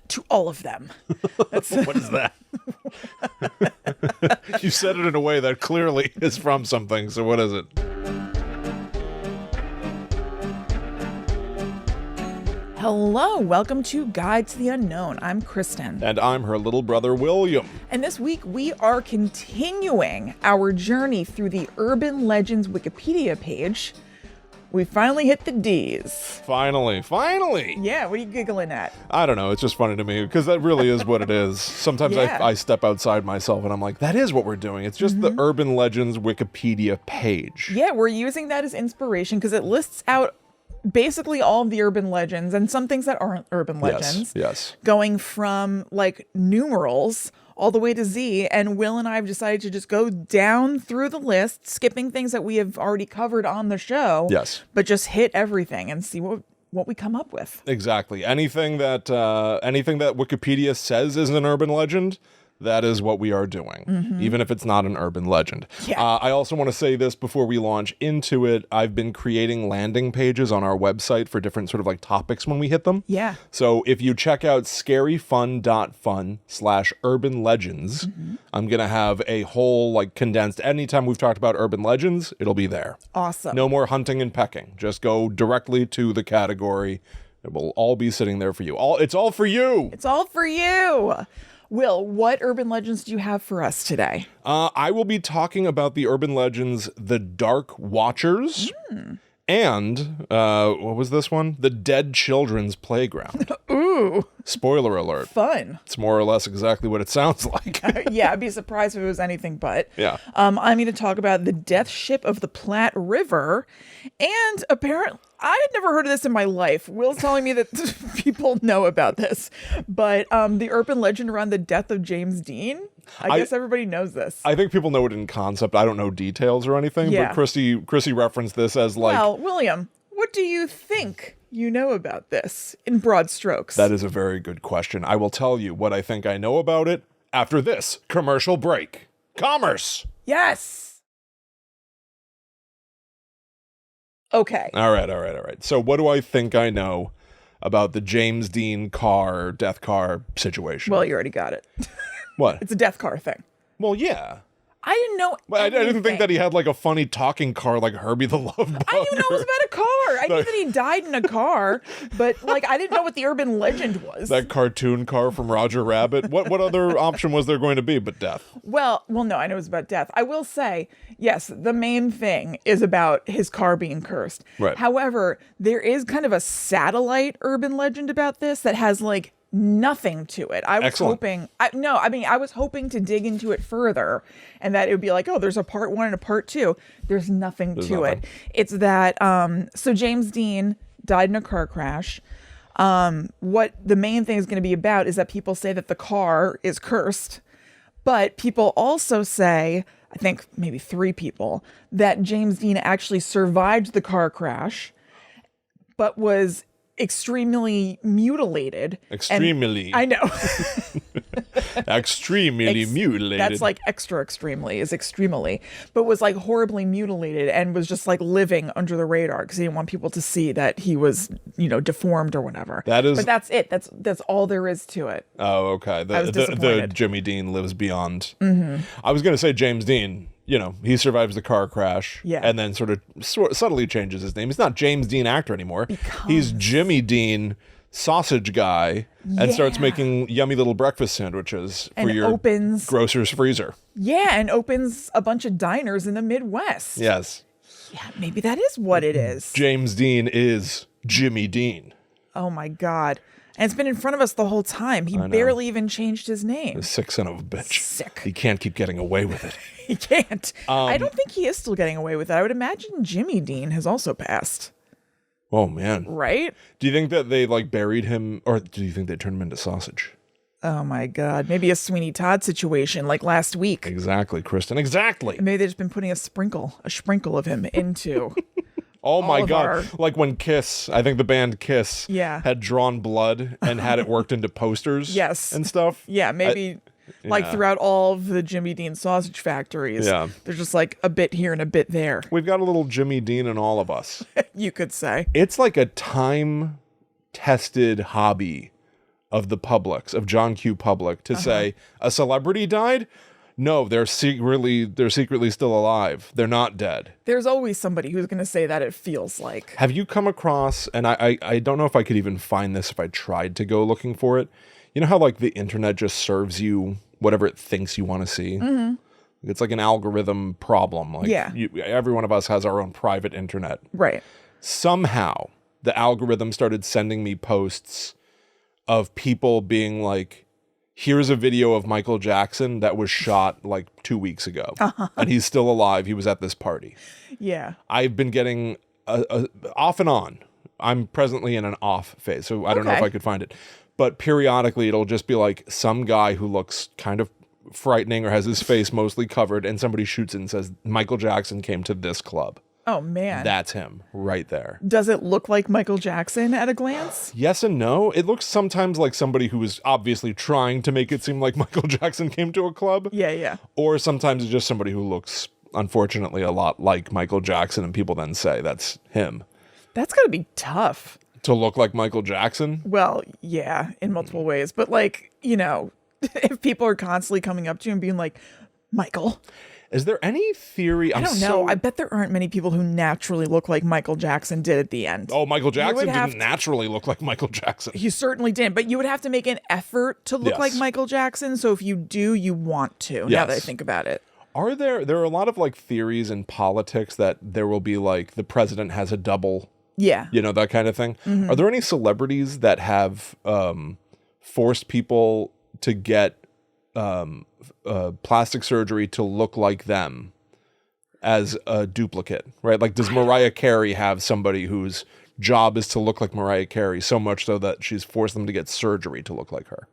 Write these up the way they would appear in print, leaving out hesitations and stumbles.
to all of them. What is that? You said it in a way that clearly is from something, so what is it? Hello, welcome to Guide to the Unknown. I'm Kristen. And I'm her little brother, William. And this week we are continuing our journey through the Urban Legends Wikipedia page. We finally hit the D's. Finally. Yeah, what are you giggling at? I don't know, it's just funny to me, because that really is what it is. Sometimes Yeah. I step outside myself and I'm like, that is what we're doing. It's just the Urban Legends Wikipedia page. Yeah, we're using that as inspiration because it lists out basically all of the urban legends and some things that aren't urban legends. Yes. Going from like numerals all the way to Z. And Will and I have decided to just go down through the list, skipping things that we have already covered on the show. Yes. But just hit everything and see what we come up with. Exactly. Anything that Wikipedia says is an urban legend, that is what we are doing, even if it's not an urban legend. Yeah. I also want to say this before we launch into it. I've been creating landing pages on our website for different sort of like topics when we hit them. Yeah. So if you check out scaryfun.fun/urban legends, I'm going to have a whole like condensed, anytime we've talked about urban legends, it'll be there. Awesome. No more hunting and pecking. Just go directly to the category. It will all be sitting there for you. It's all for you. It's all for you. Will, what urban legends do you have for us today? I will be talking about the urban legends, the Dark Watchers, and what was this one? The Dead Children's Playground. Ooh, Spoiler alert. fun. It's more or less exactly what it sounds like. Yeah, I'd be surprised if it was anything but. Yeah. I'm going to talk about the death ship of the Platte River. And apparently, I had never heard of this in my life. Will's telling me that people know about this. But the urban legend around the death of James Dean, I guess everybody knows this. I think people know it in concept. I don't know details or anything, Yeah. but Chrissy referenced this as like... Well, William, what do you think you know about this in broad strokes? That is a very good question. I will tell you what I think I know about it after this commercial break. Commerce! Yes. Okay. All right. So what do I think I know about the James Dean death car situation? Well, you already got it. What? It's a death car thing. Well, yeah. I didn't know. Well, I didn't think anything. that he had like a funny talking car like Herbie the Love Bug. I didn't know it was about a car. I knew that he died in a car, but like I didn't know what the urban legend was. That cartoon car from Roger Rabbit. What other option was there going to be but death? Well, no, I know it's about death. I will say, yes, the main thing is about his car being cursed. Right. However, there is kind of a satellite urban legend about this that has like nothing to it. I was Excellent. I was hoping to dig into it further and that it would be like, oh, there's a part 1 and a part 2. There's nothing to it. It's that, so James Dean died in a car crash. What the main thing is going to be about is that people say that the car is cursed, but people also say, I think maybe 3 people, that James Dean actually survived the car crash, but was extremely mutilated. Extremely. I know. Extremely mutilated. That's like extra extremely is extremely, but was like horribly mutilated and was just like living under the radar because he didn't want people to see that he was, deformed or whatever. That is. But that's it. That's all there is to it. Oh, okay. I was The disappointed. Jimmy Dean lives beyond. I was going to say James Dean. He survives the car crash and then sort of subtly changes his name. He's not James Dean actor anymore. He's Jimmy Dean sausage guy and starts making yummy little breakfast sandwiches for your grocer's freezer. Yeah, and opens a bunch of diners in the Midwest. Yes. Yeah, maybe that is what it is. James Dean is Jimmy Dean. Oh my God. And it's been in front of us the whole time. He barely even changed his name. The sick son of a bitch. Sick. He can't keep getting away with it. He can't. I don't think he is still getting away with it. I would imagine Jimmy Dean has also passed. Oh, man. Right? Do you think that they like buried him or do you think they turned him into sausage? Oh my God. Maybe a Sweeney Todd situation like last week. Exactly, Kristen. Exactly. Maybe they've just been putting a sprinkle of him into. Oh my God. our- Like when Kiss, I think the band Kiss Yeah. had drawn blood and had it worked into posters Yes. and stuff. Yeah, maybe like throughout all of the Jimmy Dean sausage factories. Yeah. There's just like a bit here and a bit there, We've got a little Jimmy Dean in all of us. you could say. It's like a time-tested hobby of the Publix, of John Q. Public, to say a celebrity died? No, they're secretly still alive. They're not dead. There's always somebody who's going to say that, it feels like. Have you come across, and I don't know if I could even find this if I tried to go looking for it. You know how like the internet just serves you whatever it thinks you want to see? Mm-hmm. It's like an algorithm problem. Like every one of us has our own private internet. Right. Somehow the algorithm started sending me posts of people being like, here's a video of Michael Jackson that was shot like 2 weeks ago. And he's still alive. He was at this party. Yeah. I've been getting off and on. I'm presently in an off phase, so I don't know if I could find it. But periodically it'll just be like some guy who looks kind of frightening or has his face mostly covered, and somebody shoots it and says, Michael Jackson came to this club. Oh, man. That's him right there. Does it look like Michael Jackson at a glance? Yes and no. It looks sometimes like somebody who was obviously trying to make it seem like Michael Jackson came to a club. Yeah, yeah. Or sometimes it's just somebody who looks, unfortunately, a lot like Michael Jackson, and people then say that's him. That's got to be tough. To look like Michael Jackson? Well, yeah, in multiple ways. But like, you know, if people are constantly coming up to you and being like, Michael. Is there any theory? I don't know. I bet there aren't many people who naturally look like Michael Jackson did at the end. Oh, Michael Jackson didn't naturally look like Michael Jackson. He certainly didn't. But you would have to make an effort to look like Michael Jackson. So if you do, you want to, now that I think about it. There are a lot of like theories in politics that there will be like the president has a double. Yeah. You know, that kind of thing. Mm-hmm. Are there any celebrities that have forced people to get plastic surgery to look like them as a duplicate, right? Like, does Mariah Carey have somebody whose job is to look like Mariah Carey so much so that she's forced them to get surgery to look like her?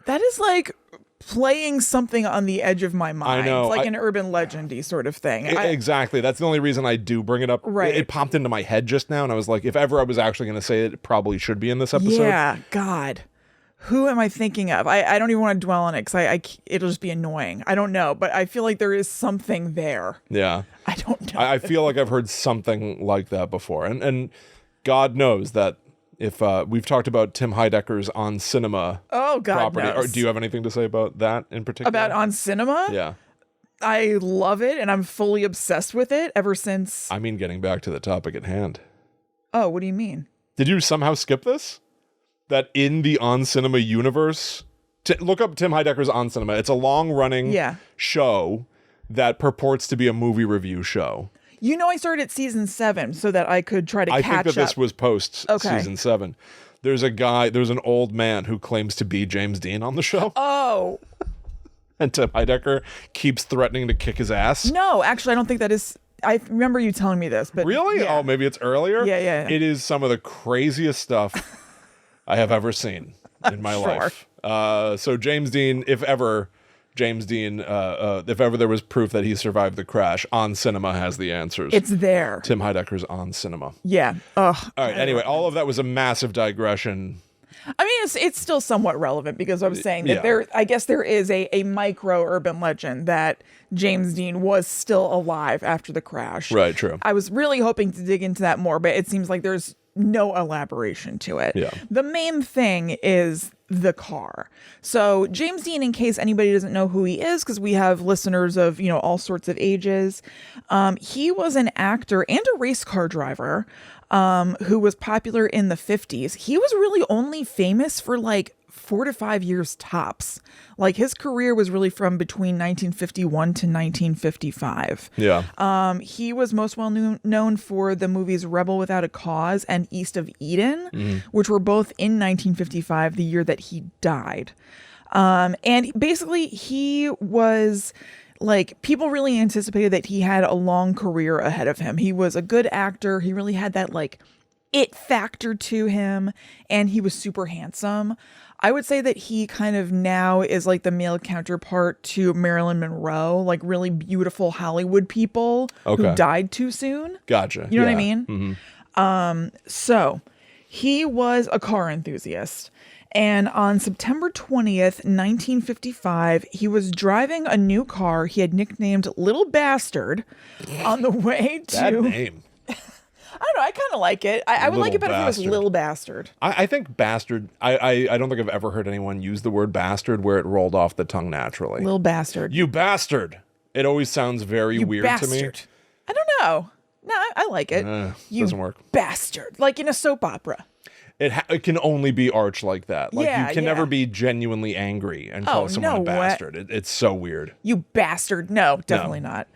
That is like playing something on the edge of my mind. I know. It's like an urban legendy sort of thing. Exactly. That's the only reason I do bring it up. Right. It popped into my head just now, and I was like, if ever I was actually going to say it, it probably should be in this episode. Yeah, God. Who am I thinking of? I don't even want to dwell on it because it'll just be annoying. I don't know, but I feel like there is something there. Yeah. I don't know. I feel like I've heard something like that before. And God knows that if we've talked about Tim Heidecker's On Cinema property. Knows. Or do you have anything to say about that in particular? About On Cinema? Yeah. I love it, and I'm fully obsessed with it ever since... I mean, getting back to the topic at hand. Oh, what do you mean? Did you somehow skip this? That in the On Cinema universe... look up Tim Heidecker's On Cinema. It's a long-running show that purports to be a movie review show. You know, I started at season 7 so that I could try to catch up. I think that this was post season 7. There's an old man who claims to be James Dean on the show. Oh. And Tim Heidecker keeps threatening to kick his ass. No, actually, I don't think that is... I remember you telling me this, but... Really? Yeah. Oh, maybe it's earlier? Yeah. It is some of the craziest stuff I have ever seen in my life. So James Dean, if ever there was proof that he survived the crash, On Cinema has the answers. It's there. Tim Heidecker's On Cinema. Yeah. Ugh. All right. Anyway, all of that was a massive digression. I mean, it's still somewhat relevant because I was saying that I guess there is a micro urban legend that James Dean was still alive after the crash. Right. True. I was really hoping to dig into that more, but it seems like there's no elaboration to it. Yeah. The main thing is the car. So James Dean, in case anybody doesn't know who he is, because we have listeners of, all sorts of ages, he was an actor and a race car driver who was popular in the 50s. He was really only famous for like 4 to 5 years tops. Like his career was really from between 1951 to 1955. Yeah. He was most well known for the movies Rebel Without a Cause and East of Eden, which were both in 1955, the year that he died. And basically he was like, people really anticipated that he had a long career ahead of him. He was a good actor. He really had that like it factor to him, and he was super handsome. I would say that he kind of now is like the male counterpart to Marilyn Monroe, like really beautiful Hollywood people who died too soon. Gotcha. You know what I mean? Mm-hmm. So he was a car enthusiast. And on September 20th, 1955, he was driving a new car he had nicknamed Little Bastard on the way to... That name. don't know. I kind of like it. I would like it better if it was Lil Bastard. I think bastard. I don't think I've ever heard anyone use the word bastard where it rolled off the tongue naturally. Lil Bastard. You bastard. It always sounds very weird to me. I don't know. No, I like it. Doesn't work. Bastard. Like in a soap opera. It can only be arch like that. Like you can never be genuinely angry and call someone a bastard. It's so weird. You bastard. No, definitely not.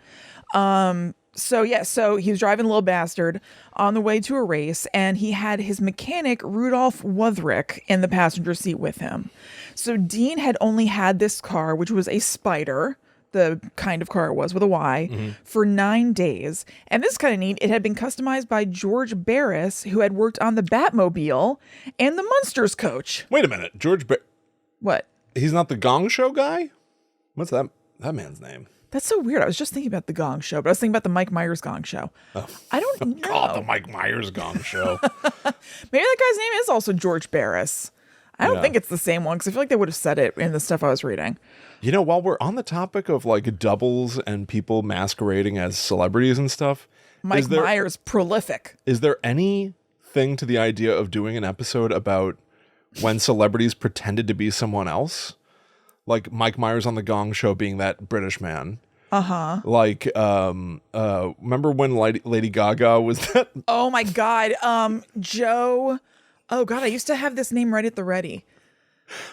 So he was driving Lil Bastard on the way to a race, and he had his mechanic, Rudolph Wuthrick, in the passenger seat with him. So Dean had only had this car, which was a Spider, the kind of car it was with a Y, for 9 days. And this is kind of neat. It had been customized by George Barris, who had worked on the Batmobile and the Munsters coach. Wait a minute. What? He's not the Gong Show guy? What's that man's name? That's so weird. I was just thinking about the Gong Show, but I was thinking about the Mike Myers Gong Show. Oh. I don't know. God, the Mike Myers Gong Show. Maybe that guy's name is also George Barris. I don't think it's the same one, because I feel like they would have said it in the stuff I was reading. You know, while we're on the topic of like doubles and people masquerading as celebrities and stuff, Mike Myers, prolific. Is there anything to the idea of doing an episode about when celebrities pretended to be someone else? Like Mike Myers on the Gong Show being that British man. Uh-huh. Like, remember when Lady Gaga was that? Oh my God. Joe. Oh God, I used to have this name right at the ready.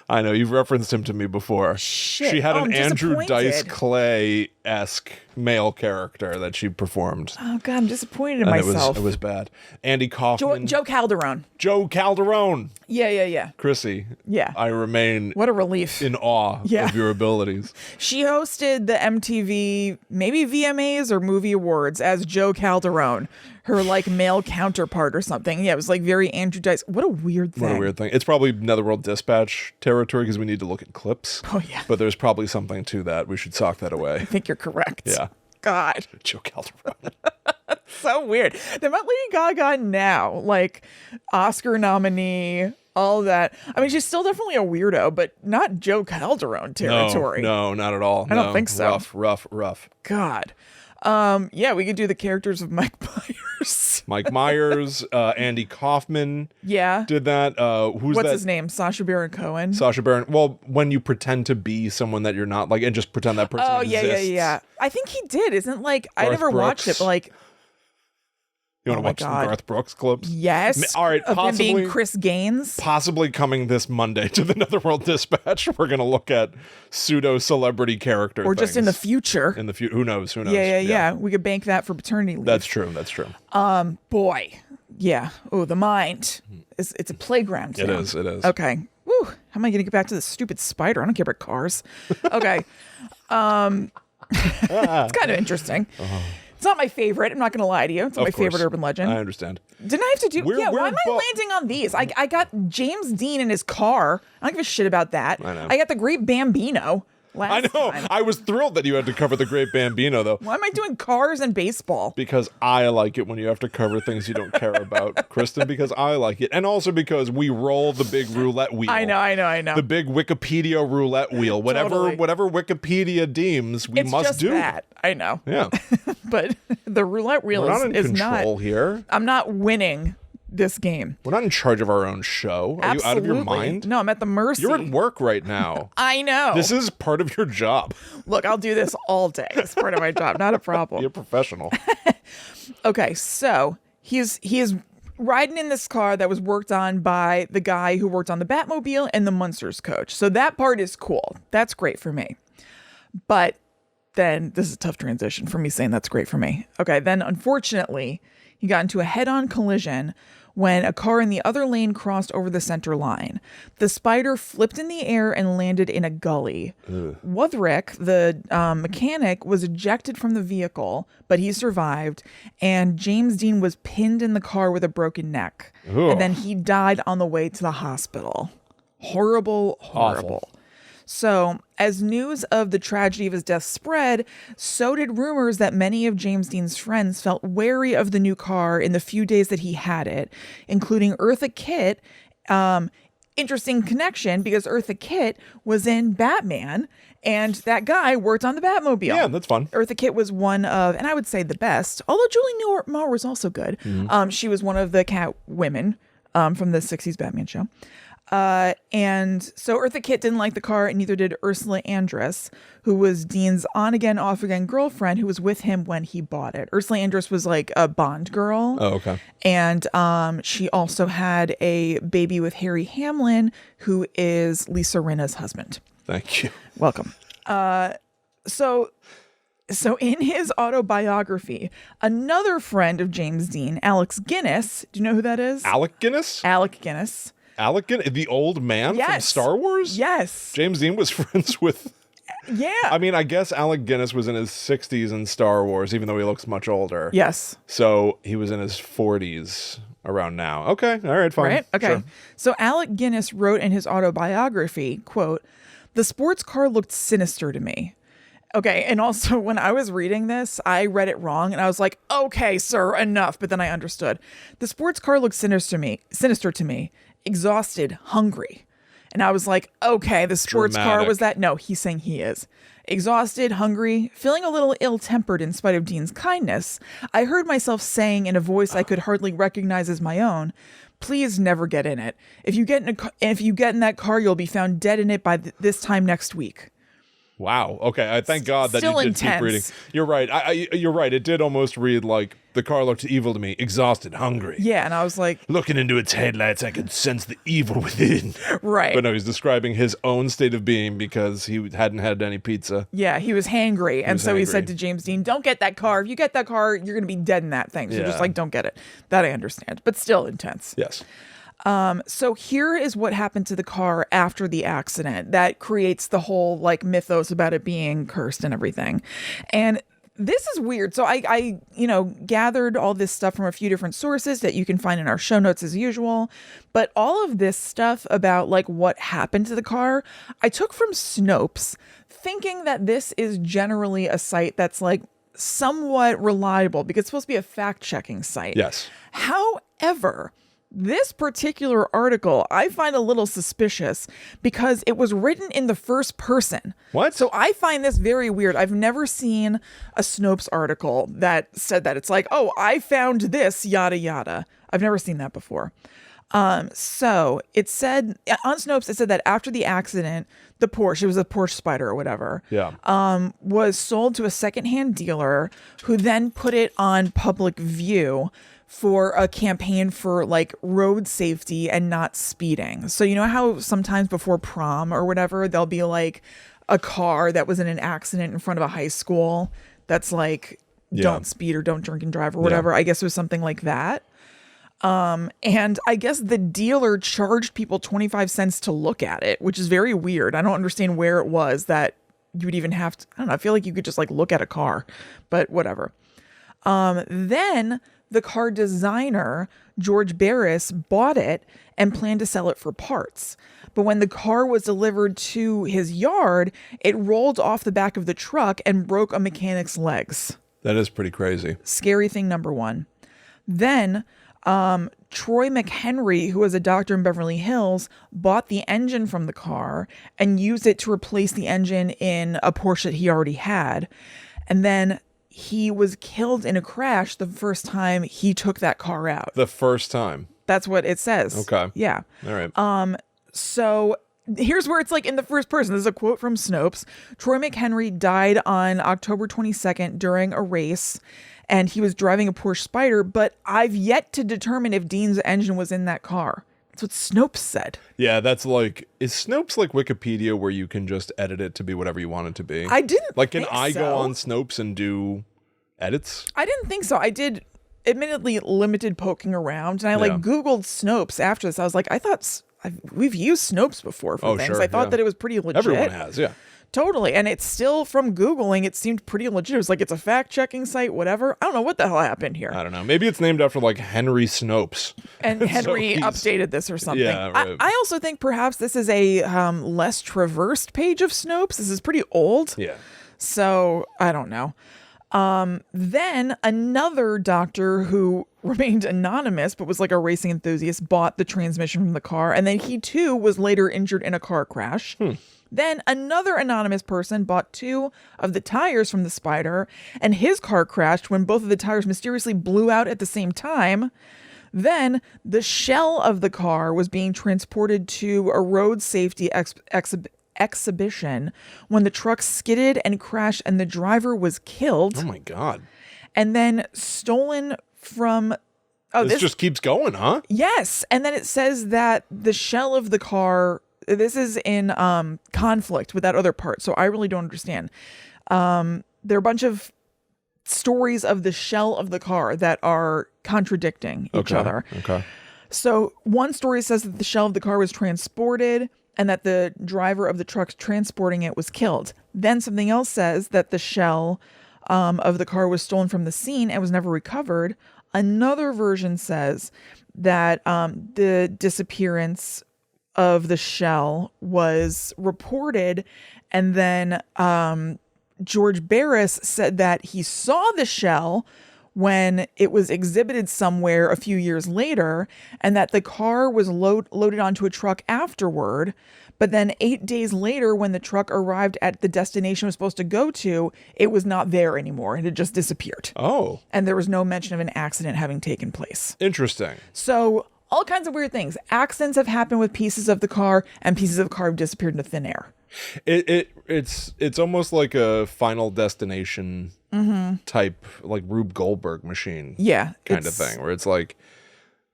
I know, you've referenced him to me before. Shit. She had an Andrew Dice Clay-esque male character that she performed. Oh God, I'm disappointed in myself. It was bad. Andy Kaufman. Joe Calderone. Joe Calderone. Yeah. Chrissy. Yeah. I remain what a relief. In awe of your abilities. She hosted the MTV, maybe VMAs or Movie Awards as Joe Calderone. Her like male counterpart or something. Yeah, it was like very Andrew Dice. What a weird thing. What a weird thing. It's probably Netherworld Dispatch territory because we need to look at clips. Oh yeah. But there's probably something to that. We should sock that away. I think you're correct. Yeah. God. Joe Calderone. So weird. The about Lady Gaga now, like Oscar nominee, all that. I mean, she's still definitely a weirdo, but not Joe Calderone territory. No, not at all. I don't think so. Rough. God. We could do the characters of Mike Myers. Mike Myers, Andy Kaufman. Yeah. Did that. What's his name? Sacha Baron Cohen. Sacha Baron. Well, when you pretend to be someone that you're not, like, and just pretend that person exists. Yeah. I think he did. Isn't like Garth I never Brooks. watched it, but like. You want to watch some Garth Brooks clips? Yes. All right, of him being Chris Gaines. Possibly coming this Monday to the Netherworld Dispatch. We're going to look at pseudo-celebrity character or things. just in the future. In the future. Who knows? Yeah. We could bank that for paternity leave. That's true. Boy. Yeah. Oh, the mind. It's a playground. It is. Okay. Woo. How am I going to get back to this stupid spider? I don't care about cars. Okay. It's kind of interesting. It's not my favorite. I'm not going to lie to you. It's not my favorite urban legend. I understand. Didn't I have to do... why am I landing on these? I got James Dean in his car. I don't give a shit about that. I know. I got the Great Bambino last time. I was thrilled that you had to cover the Great Bambino, though. Why am I doing cars and baseball? Because I like it when you have to cover things you don't care about, Kristen, because I like it. And also because we roll the big roulette wheel. I know. The big Wikipedia roulette wheel. Whatever Wikipedia deems, we must just do. That. I know. Yeah. But the roulette wheel We're not in control here. I'm not winning this game. We're not in charge of our own show. Are you out of your mind? No, I'm at the mercy. You're at work right now. I know. This is part of your job. Look, I'll do this all day. It's part of my job. Not a problem. You're a professional. Okay, so he is riding in this car that was worked on by the guy who worked on the Batmobile and the Munsters coach. So that part is cool. That's great for me. But then this is a tough transition for me saying that's great for me. Okay, then unfortunately, he got into a head-on collision when a car in the other lane crossed over the center line. The Spider flipped in the air and landed in a gully. Wuthrick, the mechanic, was ejected from the vehicle, but he survived, and James Dean was pinned in the car with a broken neck. Ugh. And then he died on the way to the hospital. Horrible. Awful. So, as news of the tragedy of his death spread, so did rumors that many of James Dean's friends felt wary of the new car in the few days that he had it, including Eartha Kitt, interesting connection because Eartha Kitt was in Batman, and that guy worked on the Batmobile. Yeah, that's fun. Eartha Kitt was one of, and I would say the best, although Julie Newmar was also good. She was one of the cat women from the 60s Batman show. And so Eartha Kitt didn't like the car, and neither did Ursula Andress, who was Dean's on-again, off-again girlfriend who was with him when he bought it. Ursula Andress was like a Bond girl. Oh, okay. And she also had a baby with Harry Hamlin, who is Lisa Rinna's husband. Thank you. Welcome. So in his autobiography, another friend of James Dean, Alex Guinness, do you know who that is? Alec Guinness? Alec Guinness. Alec Guinness, the old man from Star Wars? Yes. James Dean was friends with... Yeah. I mean, I guess Alec Guinness was in his 60s in Star Wars, even though he looks much older. Yes. So he was in his 40s around now. Okay. All right. Fine. Right? Okay. Sure. So Alec Guinness wrote in his autobiography, quote, "The sports car looked sinister to me." Okay. And also when I was reading this, I read it wrong and I was like, okay, sir, enough. But then I understood. The sports car looked sinister to me. Exhausted, hungry. And I was like, okay, the sports car was that? No, he's saying he is. Exhausted, hungry, feeling a little ill-tempered in spite of Dean's kindness. I heard myself saying in a voice I could hardly recognize as my own, "Please never get in it. If you get in that car, you'll be found dead in it by this time next week." Wow. Okay. I thank God that Still you did intense. keep reading. You're right. You're right. It did almost read like the car looked evil to me, exhausted, hungry. Yeah, and I was like, looking into its headlights, I could sense the evil within. Right. But no, he's describing his own state of being because he hadn't had any pizza. Yeah, he was hangry. And so he said to James Dean, "Don't get that car. If you get that car, you're going to be dead in that thing. So just like, don't get it." That I understand, but still intense. Yes. So here is what happened to the car after the accident that creates the whole like mythos about it being cursed and everything. And this is weird. So I gathered all this stuff from a few different sources that you can find in our show notes as usual. But all of this stuff about like what happened to the car, I took from Snopes, thinking that this is generally a site that's like somewhat reliable because it's supposed to be a fact-checking site. Yes. However, this particular article I find a little suspicious because it was written in the first person. What? So I find this very weird. I've never seen a Snopes article that said that. It's like, oh, I found this, yada, yada. I've never seen that before. So it said on Snopes, it said that after the accident, the Porsche, it was a Porsche Spider or whatever, was sold to a secondhand dealer who then put it on public view for a campaign for like road safety and not speeding. So you know how sometimes before prom or whatever, there'll be like a car that was in an accident in front of a high school that's like, don't speed or don't drink and drive or whatever. I guess it was something like that. And I guess the dealer charged people 25 cents to look at it, which is very weird. I don't understand where it was that you would even have to, I don't know, I feel like you could just like look at a car, but whatever. Then the car designer, George Barris, bought it and planned to sell it for parts. But when the car was delivered to his yard, it rolled off the back of the truck and broke a mechanic's legs. That is pretty crazy. Scary thing number one. Then Troy McHenry, who was a doctor in Beverly Hills, bought the engine from the car and used it to replace the engine in a Porsche that he already had. And then he was killed in a crash the first time he took that car out. The first time. That's what it says. Okay. Yeah. All right. So here's where it's like in the first person. This is a quote from Snopes. Troy McHenry died on October 22nd during a race, and he was driving a Porsche Spider, but I've yet to determine if Dean's engine was in that car. That's what Snopes said. Yeah, that's like, is Snopes like Wikipedia where you can just edit it to be whatever you want it to be? I didn't like, think can I so. go on Snopes and do edits? I didn't think so. I did, admittedly, limited poking around, and I like Googled Snopes after this. I was like, we've used Snopes before for things. Sure, I thought that it was pretty legit. Everyone has, yeah. Totally. And it's still, from Googling, it seemed pretty legit. It was like, it's a fact-checking site, whatever. I don't know what the hell happened here. I don't know. Maybe it's named after like Henry Snopes. And Henry updated this or something. Yeah, right. I also think perhaps this is a less traversed page of Snopes. This is pretty old. Yeah. So I don't know. Then another doctor who remained anonymous, but was like a racing enthusiast, bought the transmission from the car. And then he too was later injured in a car crash. Then another anonymous person bought 2 of the tires from the Spider, and his car crashed when both of the tires mysteriously blew out at the same time. Then the shell of the car was being transported to a road safety exhibition when the truck skidded and crashed and the driver was killed. Oh my God. And then stolen from... this just keeps going, huh? Yes. And then it says that the shell of the car... This is in conflict with that other part, so I really don't understand. There are a bunch of stories of the shell of the car that are contradicting each other. Okay. So one story says that the shell of the car was transported and that the driver of the truck transporting it was killed. Then something else says that the shell of the car was stolen from the scene and was never recovered. Another version says that the disappearance of the shell was reported, and then George Barris said that he saw the shell when it was exhibited somewhere a few years later, and that the car was loaded onto a truck afterward. But then 8 days later, when the truck arrived at the destination it was supposed to go to, it was not there anymore. It had just disappeared. Oh. And there was no mention of an accident having taken place. Interesting. So all kinds of weird things. Accidents have happened with pieces of the car, and pieces of the car have disappeared into thin air. It's almost like a Final Destination type, like Rube Goldberg machine, kind of thing, where it's like,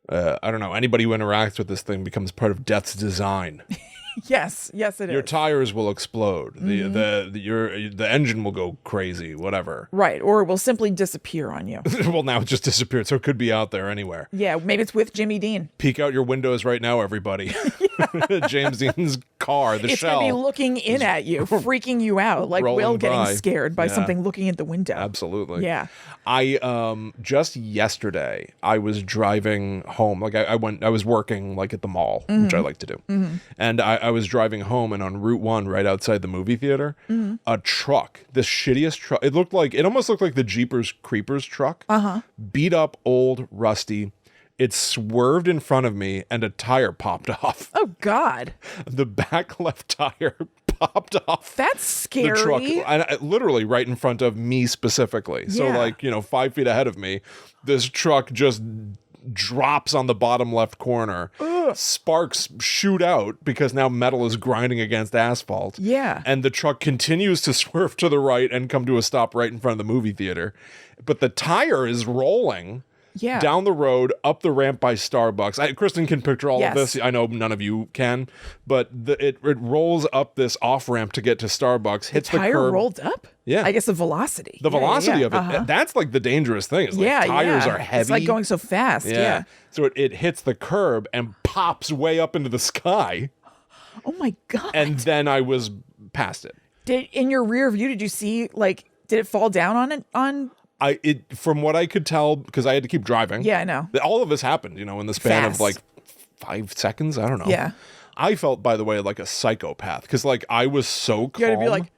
I don't know, anybody who interacts with this thing becomes part of death's design. Yes, it is. Your tires will explode. The engine will go crazy. Whatever. Right, or it will simply disappear on you. Well, now it just disappeared, so it could be out there anywhere. Yeah, maybe it's with Jimmy Dean. Peek out your windows right now, everybody. James Dean's car, the it's shell. It's going to be looking in at you, freaking you out, like Will getting scared by something looking at the window. Absolutely. Yeah. I just yesterday I was driving home. Like I was working like at the mall, which I like to do. And I was driving home, and on Route 1 right outside the movie theater, a truck, the shittiest truck. It almost looked like the Jeepers Creepers truck. Beat up, old, rusty. It swerved in front of me and a tire popped off. Oh God. The back left tire popped off. That's scary. The truck, and literally right in front of me specifically. So 5 feet ahead of me, this truck just drops on the bottom left corner. Ugh. Sparks shoot out because now metal is grinding against asphalt. Yeah. And the truck continues to swerve to the right and come to a stop right in front of the movie theater. But the tire is rolling. Yeah. Down the road, up the ramp by Starbucks. Kristen can picture all of this. I know none of you can, but it rolls up this off ramp to get to Starbucks. Hits the curb. Tire rolled up. Yeah, I guess the velocity. The velocity of it. That's like the dangerous thing. Is like tires are heavy. It's like going so fast. Yeah. So it hits the curb and pops way up into the sky. Oh my God. And then I was past it. In your rear view, did you see did it fall down on it from what I could tell, because I had to keep driving. Yeah, I know. All of this happened, in the span of like 5 seconds. I don't know. Yeah. I felt, by the way, like a psychopath because I was so calm. You had to be like,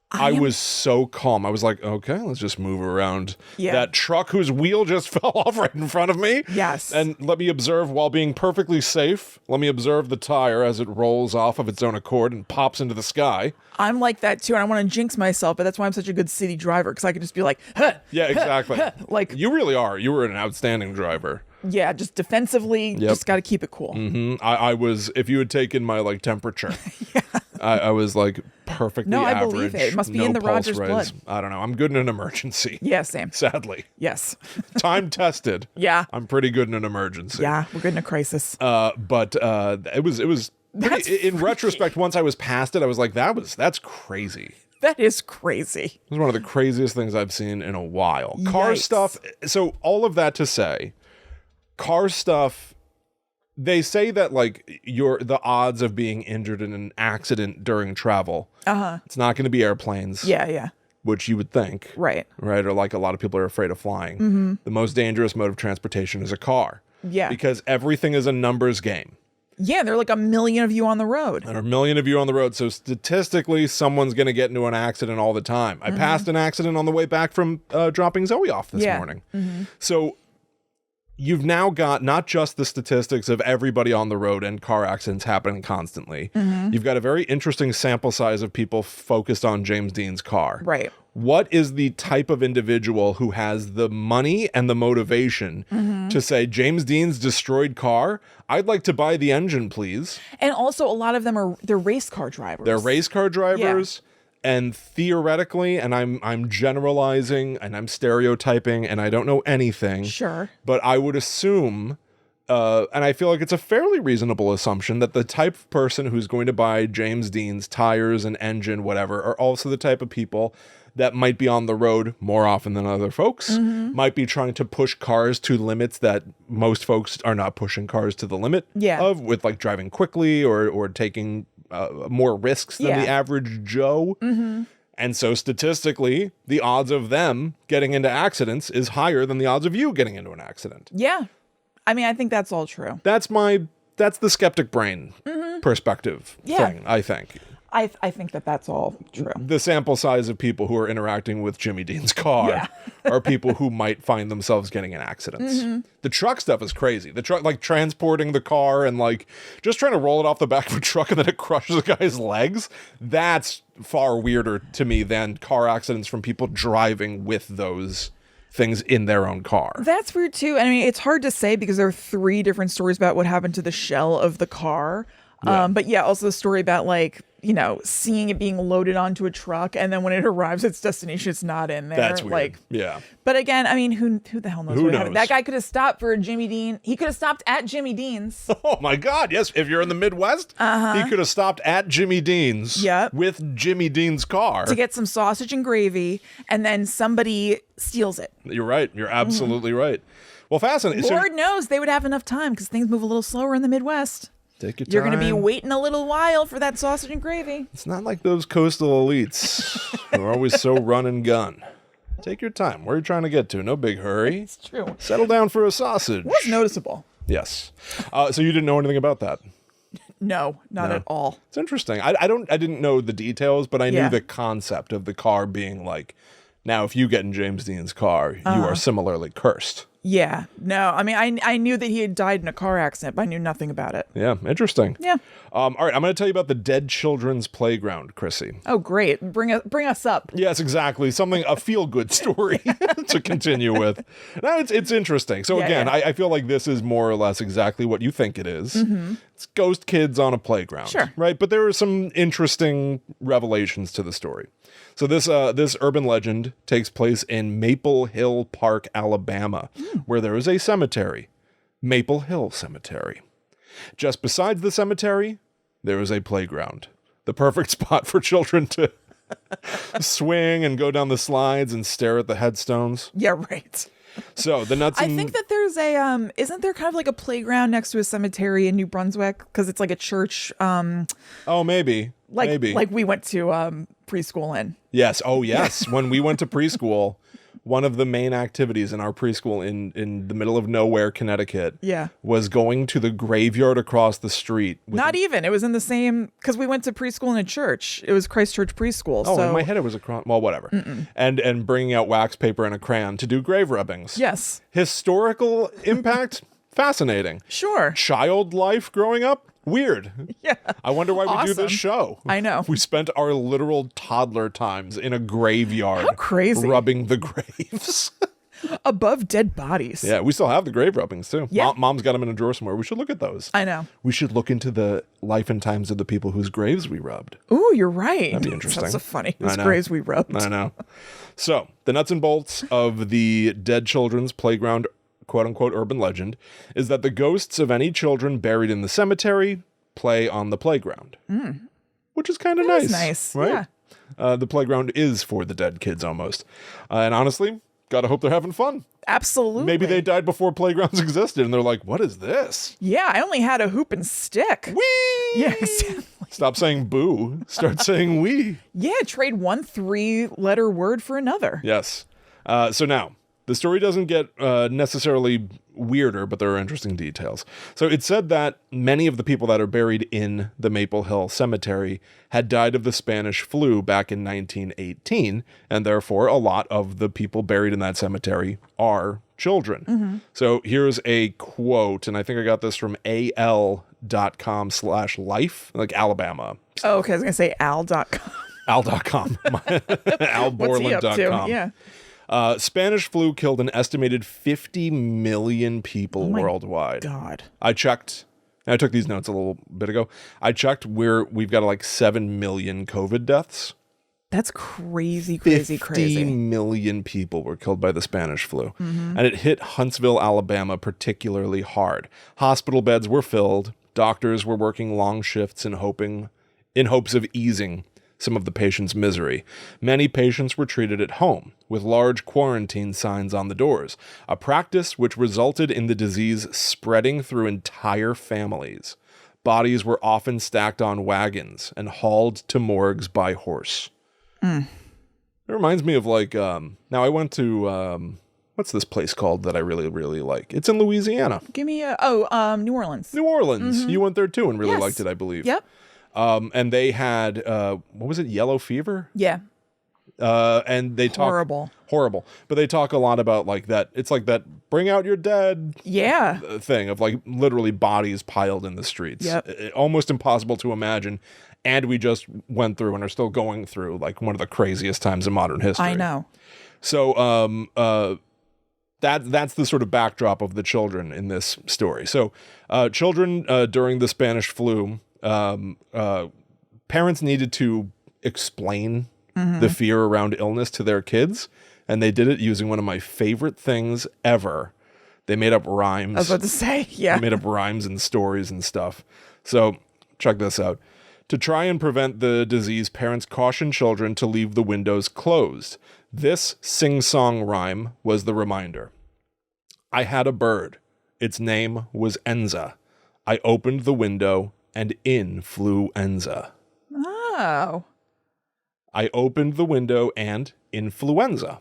I was so calm. I was like, okay, let's just move around that truck whose wheel just fell off right in front of me. Yes. And let me observe, while being perfectly safe, let me observe the tire as it rolls off of its own accord and pops into the sky. I'm like that too, and I want to jinx myself, but that's why I'm such a good city driver, because I could just be like, huh, yeah, exactly. Huh, like, you really are. You were an outstanding driver. Yeah, just defensively, just got to keep it cool. I was, if you had taken my temperature, I was perfectly average. I believe it. It must be in the Rogers blood. I don't know. I'm good in an emergency. Yeah, same. Sadly. Yes. Time tested. Yeah. I'm pretty good in an emergency. Yeah, we're good in a crisis. But it was in retrospect, once I was past it, I was like, that's crazy. That is crazy. It was one of the craziest things I've seen in a while. Car stuff. So all of that to say, car stuff, they say that the odds of being injured in an accident during travel, it's not going to be airplanes. Yeah. Which you would think. Right. Or a lot of people are afraid of flying. The most dangerous mode of transportation is a car. Yeah. Because everything is a numbers game. Yeah, there are like a million of you on the road. There are a million of you on the road. So statistically, someone's going to get into an accident all the time. I passed an accident on the way back from dropping Zoe off this morning. So you've now got not just the statistics of everybody on the road and car accidents happening constantly. You've got a very interesting sample size of people focused on James Dean's car. Right. What is the type of individual who has the money and the motivation to say, James Dean's destroyed car? I'd like to buy the engine, please. And also a lot of them they're race car drivers. They're race car drivers. Yeah. And theoretically, and I'm generalizing and I'm stereotyping and I don't know anything. Sure. But I would assume, and I feel like it's a fairly reasonable assumption, that the type of person who's going to buy James Dean's tires and engine, whatever, are also the type of people that might be on the road more often than other folks, might be trying to push cars to limits that most folks are not pushing cars to the limit of, with like driving quickly or taking more risks than the average Joe. And so statistically, the odds of them getting into accidents is higher than the odds of you getting into an accident. Yeah. I mean, I think that's all true. That's the skeptic brain perspective thing, I think. I think that's all true. The sample size of people who are interacting with Jimmy Dean's car are people who might find themselves getting in accidents. The truck stuff is crazy. The truck, like transporting the car and like just trying to roll it off the back of a truck and then it crushes a guy's legs. That's far weirder to me than car accidents from people driving with those things in their own car. That's weird too. I mean, it's hard to say because there are 3 different stories about what happened to the shell of the car. But yeah, also the story about like, you know, seeing it being loaded onto a truck and then when it arrives at its destination, it's not in there. That's weird. Like, yeah. But again, I mean, who the hell knows? Who knows? That guy could have stopped for Jimmy Dean. He could have stopped at Jimmy Dean's. Oh my God. Yes. If you're in the Midwest, he could have stopped at Jimmy Dean's with Jimmy Dean's car to get some sausage and gravy. And then somebody steals it. You're right. You're absolutely right. Well, fascinating. Lord knows they would have enough time because things move a little slower in the Midwest. Take your time. You're going to be waiting a little while for that sausage and gravy. It's not like those coastal elites who are always so run and gun. Take your time. Where are you trying to get to? No big hurry. It's true. Settle down for a sausage. It was noticeable. Yes. So you didn't know anything about that? No, not at all. It's interesting. I didn't know the details, but I knew the concept of the car being like, now if you get in James Dean's car, you are similarly cursed. Yeah. No, I mean, I knew that he had died in a car accident, but I knew nothing about it. Yeah. Interesting. Yeah. All right. I'm going to tell you about the Dead Children's Playground, Chrissy. Oh, great. Bring us up. Yes, exactly. A feel-good story to continue with. Now, it's interesting. So again, I feel like this is more or less exactly what you think it is. It's ghost kids on a playground. Sure. Right? But there are some interesting revelations to the story. So this urban legend takes place in Maple Hill Park, Alabama, where there is a cemetery, Maple Hill Cemetery. Just besides the cemetery, there is a playground, the perfect spot for children to swing and go down the slides and stare at the headstones. Yeah, right. So the nuts. I think that there's isn't there kind of like a playground next to a cemetery in New Brunswick because it's like a church. Oh, maybe. Maybe. Like we went to preschool in. Yes. Oh, yes. When we went to preschool, one of the main activities in our preschool in the middle of nowhere, Connecticut, was going to the graveyard across the street. Not even. It was in the same, because we went to preschool in a church. It was Christ Church Preschool. Oh, so. In my head it was across, well, whatever. And bringing out wax paper and a crayon to do grave rubbings. Yes. Historical impact, fascinating. Sure. Child life growing up, weird. Yeah. I wonder why we do this show. I know. We spent our literal toddler times in a graveyard. How crazy. Rubbing the graves. Above dead bodies. Yeah, we still have the grave rubbings too. Yeah. Mom's got them in a drawer somewhere. We should look at those. I know. We should look into the life and times of the people whose graves we rubbed. Ooh, you're right. That'd be interesting. That's so funny. Whose graves we rubbed. I know. So, the nuts and bolts of the Dead Children's Playground quote-unquote urban legend is that the ghosts of any children buried in the cemetery play on the playground. Which is kind of nice. Nice, right? Yeah. The playground is for the dead kids almost. And honestly, gotta hope they're having fun. Absolutely. Maybe they died before playgrounds existed and they're like, what is this? Yeah, I only had a hoop and stick. Wee! Yeah, exactly. Stop saying boo. Start saying wee. Yeah, trade one 3-letter word for another. Yes. So now, the story doesn't get necessarily weirder, but there are interesting details. So it's said that many of the people that are buried in the Maple Hill Cemetery had died of the Spanish flu back in 1918, and therefore a lot of the people buried in that cemetery are children. So here's a quote, and I think I got this from al.com/life, like Alabama. Oh, okay. I was going to say al.com. Al.com. Alborland.com. Yeah. Spanish flu killed an estimated 50 million people worldwide. God. I checked. I took these notes a little bit ago. I checked where we've got like 7 million COVID deaths. That's crazy. 50 million people were killed by the Spanish flu. And it hit Huntsville, Alabama particularly hard. Hospital beds were filled. Doctors were working long shifts in hopes of easing some of the patients' misery. Many patients were treated at home, with large quarantine signs on the doors, a practice which resulted in the disease spreading through entire families. Bodies were often stacked on wagons and hauled to morgues by horse. It reminds me of like, now I went to, what's this place called that I really, really like? It's in Louisiana. Give me New Orleans. New Orleans. You went there too and really liked it, I believe. Yep. And they had, what was it? Yellow fever? Yeah. And they talk horrible, but they talk a lot about like that. It's like that bring out your dead thing of like literally bodies piled in the streets. Yep. Almost impossible to imagine. And we just went through and are still going through like one of the craziest times in modern history. I know. So, that's the sort of backdrop of the children in this story. So, children, during the Spanish flu, parents needed to explain the fear around illness to their kids, and they did it using one of my favorite things ever. They made up rhymes. I was about to say, yeah. They made up rhymes and stories and stuff. So check this out. To try and prevent the disease, parents caution children to leave the windows closed. This sing-song rhyme was the reminder. I had a bird. Its name was Enza. I opened the window and in flew Enza. Oh. I opened the window and influenza.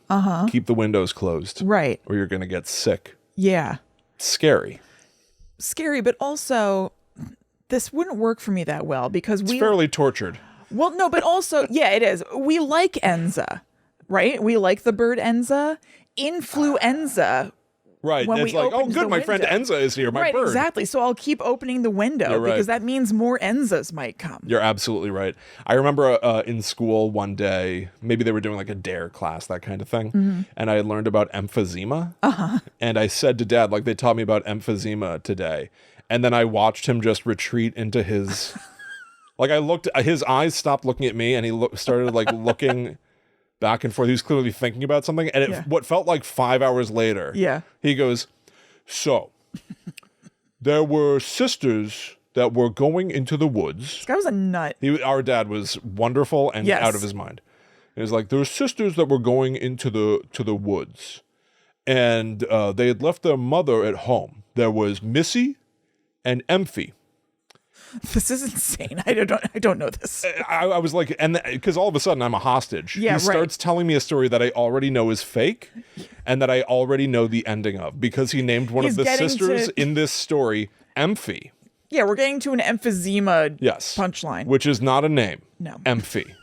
Keep the windows closed. Right. Or you're going to get sick. Yeah. Scary, but also this wouldn't work for me that well because it's fairly tortured. Well, no, but also, yeah, it is. We like Enza, right? We like the bird Enza. Influenza. Right. It's like, oh, good, my friend Enza is here, my bird. Exactly. So I'll keep opening the window because that means more Enzas might come. You're absolutely right. I remember in school one day, maybe they were doing like a DARE class, that kind of thing. And I had learned about emphysema. And I said to Dad, like, they taught me about emphysema today. And then I watched him just retreat into his, like his eyes stopped looking at me and he started like looking back and forth. He was clearly thinking about something. And what felt like 5 hours later, he goes, so there were sisters that were going into the woods. This guy was a nut. Our dad was wonderful and out of his mind. It was like, there were sisters that were going into the woods. And they had left their mother at home. There was Missy and Emphy. This is insane. I don't know this. I was like, and because all of a sudden I'm a hostage. He starts telling me a story that I already know is fake and that I already know the ending of because he named one of the sisters in this story Emphy. Yeah, we're getting to an emphysema punchline. Which is not a name. No. Emphy.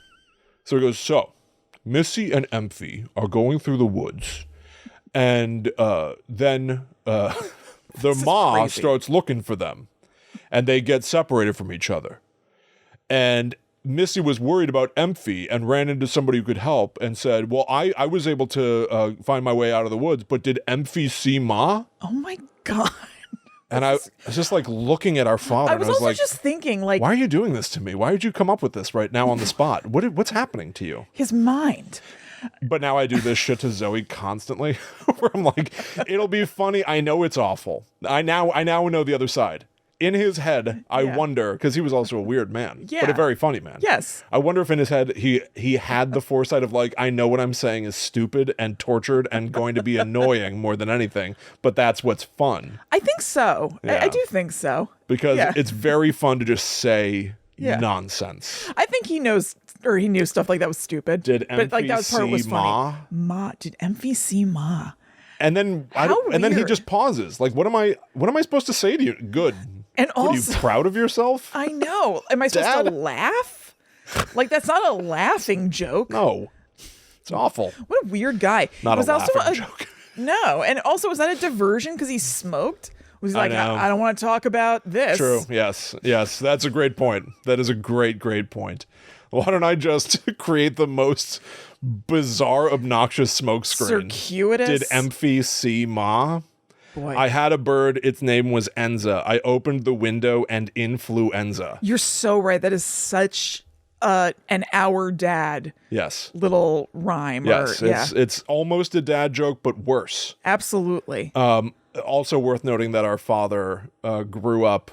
So he goes, so Missy and Emphy are going through the woods and then their ma starts looking for them. And they get separated from each other. And Missy was worried about Emphy and ran into somebody who could help and said, well, I was able to find my way out of the woods, but did Emphy see Ma? Oh, my God. And I was just like looking at our father. I was also like, just thinking, like, why are you doing this to me? Why did you come up with this right now on the spot? What's happening to you? His mind. But now I do this shit to Zoe constantly where I'm like, it'll be funny. I know it's awful. I now know the other side. In his head, I wonder, because he was also a weird man, but a very funny man. Yes. I wonder if in his head he had the foresight of like, I know what I'm saying is stupid and tortured and going to be annoying more than anything, but that's what's fun. I think so. I do think so. Because it's very fun to just say nonsense. I think he knows, or he knew stuff like that was stupid. Did Emphy like that was part was funny. Ma? Did Emphy see Ma? And then then he just pauses. Like, what am I supposed to say to you? Good. And also, are you proud of yourself? I know. Am I supposed to laugh? Like, that's not a laughing joke. No. It's awful. What a weird guy. Not a laughing joke. No. And also, was that a diversion because he smoked? Was he like, know. I don't want to talk about this? True. Yes. That's a great point. That is a great point. Why don't I just create the most bizarre, obnoxious smoke screen? Circuitous. Did emphysema? Boy. I had a bird. Its name was Enza. I opened the window and influenza. You're so right. That is such an our dad Yes. little rhyme. Yes. It's almost a dad joke, but worse. Absolutely. Also worth noting that our father grew up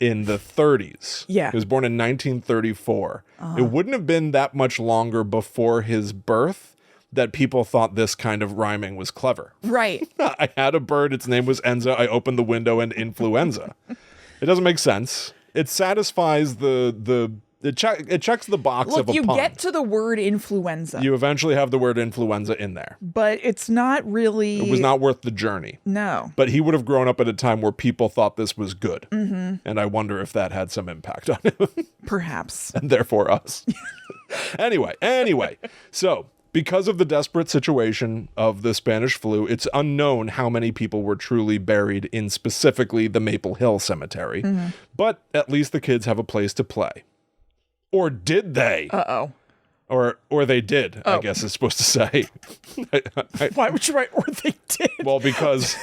in the 30s. Yeah. He was born in 1934. It wouldn't have been that much longer before his birth that people thought this kind of rhyming was clever. Right. I had a bird. Its name was Enza. I opened the window and influenza. It doesn't make sense. It satisfies it checks the box Look, of a you pun. get to the word influenza. You eventually have the word influenza in there. But it's not really... It was not worth the journey. No. But he would have grown up at a time where people thought this was good. Mm-hmm. And I wonder if that had some impact on him. Perhaps. And therefore us. Anyway. So, because of the desperate situation of the Spanish flu, it's unknown how many people were truly buried in specifically the Maple Hill Cemetery. Mm-hmm. But at least the kids have a place to play. Or did they? Uh-oh. Or they did, I guess it's supposed to say. Why would you write or they did? Well, because...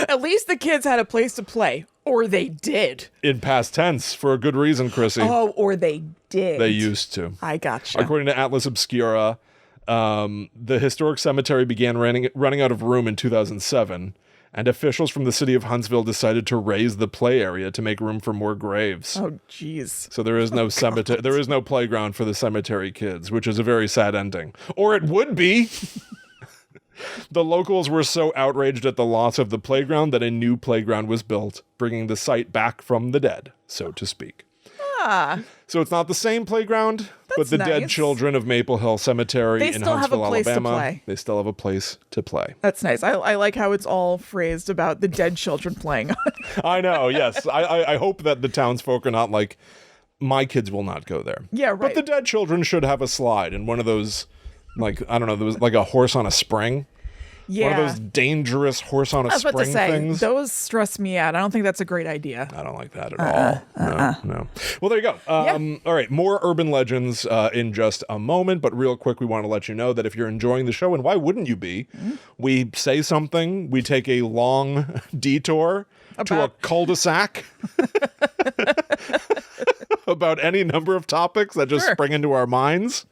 At least the kids had a place to play. Or they did. In past tense, for a good reason, Chrissy. Oh, or they did. They used to. I gotcha. According to Atlas Obscura, the historic cemetery began running out of room in 2007, and officials from the city of Huntsville decided to raise the play area to make room for more graves. Oh, jeez. So there is no cemetery. There is no playground for the cemetery kids, which is a very sad ending. Or it would be. The locals were so outraged at the loss of the playground that a new playground was built, bringing the site back from the dead, so to speak. So it's not the same playground, but the dead children of Maple Hill Cemetery in Huntsville, Alabama, they still have a place to play. That's nice. I like how it's all phrased about the dead children playing on it. I know, yes. I hope that the townsfolk are not like, my kids will not go there. Yeah, right. But the dead children should have a slide and one of those, like, I don't know, there was like a horse on a spring. Yeah. One of those dangerous horse on a spring I was about to say, things. those stress me out. I don't think that's a great idea. I don't like that at all. No. Well, there you go. All right, more urban legends in just a moment. But real quick, we want to let you know that if you're enjoying the show, and why wouldn't you be, we say something, we take a long detour to a cul-de-sac about any number of topics that just spring into our minds.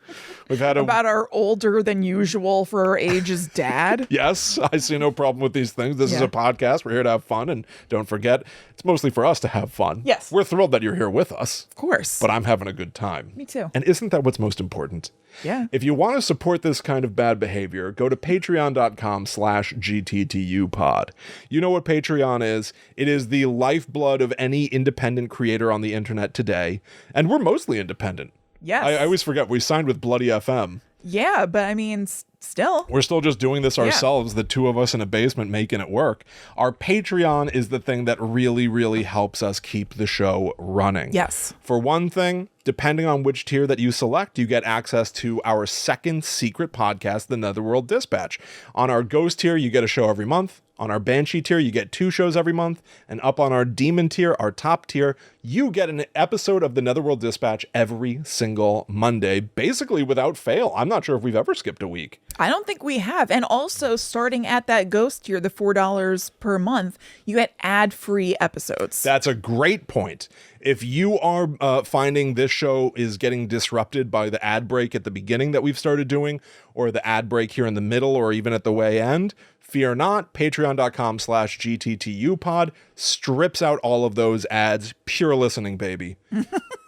We've had about our older than usual for our age's dad. Yes, I see no problem with these things. This is a podcast. We're here to have fun, and don't forget, it's mostly for us to have fun. Yes. We're thrilled that you're here with us. Of course. But I'm having a good time. Me too. And isn't that what's most important? Yeah. If you want to support this kind of bad behavior, go to patreon.com/GTTUpod. You know what Patreon is. It is the lifeblood of any independent creator on the internet today. And we're mostly independent. Yes. I always forget we signed with Bloody FM. Yeah, but I mean, still. We're still just doing this ourselves, the two of us in a basement making it work. Our Patreon is the thing that really, really helps us keep the show running. Yes. For one thing, depending on which tier that you select, you get access to our second secret podcast, The Netherworld Dispatch. On our Ghost tier, you get a show every month. On our Banshee tier, you get 2 shows every month. And up on our Demon tier, our top tier, you get an episode of the Netherworld Dispatch every single Monday, basically without fail. I'm not sure if we've ever skipped a week. I don't think we have. And also, starting at that Ghost tier, the $4 per month, you get ad-free episodes. That's a great point. If you are finding this show is getting disrupted by the ad break at the beginning that we've started doing, or the ad break here in the middle, or even at the way end, fear not. Patreon.com/GTTUpod strips out all of those ads. Pure listening, baby.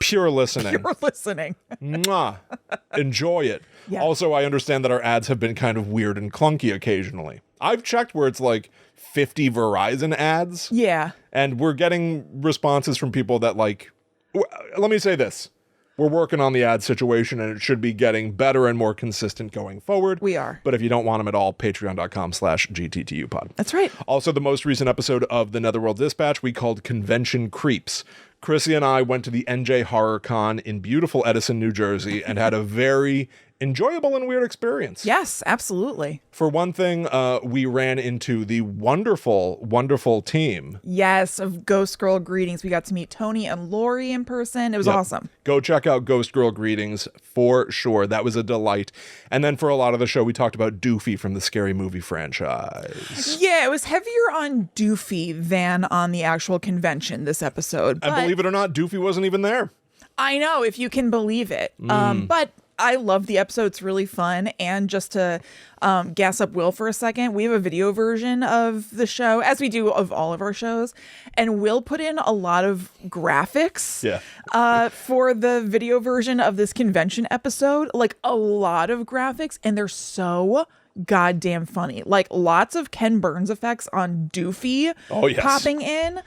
Pure listening. Pure listening. Mwah. Enjoy it. Yeah. Also, I understand that our ads have been kind of weird and clunky occasionally. I've checked where it's like 50 Verizon ads. Yeah. And we're getting responses from people that like, let me say this. We're working on the ad situation and it should be getting better and more consistent going forward. We are. But if you don't want them at all, patreon.com/GTTUpod. That's right. Also, the most recent episode of the Netherworld Dispatch we called Convention Creeps. Chrissy and I went to the NJ Horror Con in beautiful Edison, New Jersey, and had a very enjoyable and weird experience. Yes, absolutely. For one thing, we ran into the wonderful, wonderful team. Yes, of Ghost Girl Greetings. We got to meet Tony and Lori in person. It was awesome. Go check out Ghost Girl Greetings for sure. That was a delight. And then for a lot of the show, we talked about Doofy from the Scary Movie franchise. Yeah, it was heavier on Doofy than on the actual convention this episode. And believe it or not, Doofy wasn't even there. I know, if you can believe it. But I love the episode. It's really fun. And just to gas up Will for a second, we have a video version of the show, as we do of all of our shows. And Will put in a lot of graphics for the video version of this convention episode. Like, a lot of graphics. And they're so goddamn funny. Like, lots of Ken Burns effects on Doofy popping in.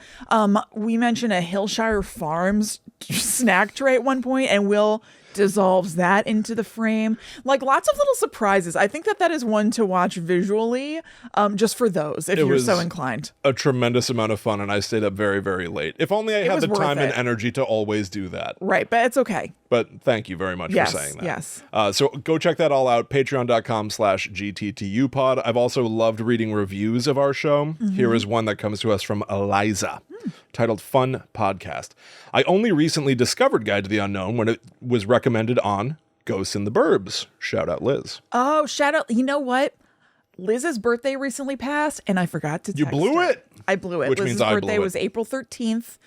We mentioned a Hillshire Farms snack tray at one point, and Will dissolves that into the frame. Like, lots of little surprises. I think that is one to watch visually, just for those, if you're so inclined. A tremendous amount of fun, and I stayed up very, very late. If only I had the time and energy to always do that. Right, but it's okay. But thank you very much for saying that. Yes. So go check that all out, patreon.com/GTTUpod. I've also loved reading reviews of our show. Here is one that comes to us from Eliza, titled Fun Podcast. I only recently discovered Guide to the Unknown when it was recommended on Ghosts in the Burbs. Shout out, Liz. Oh, shout out. You know what? Liz's birthday recently passed, and I forgot to text You blew her. it? I blew it. Which Liz's means I blew birthday it. was April 13th.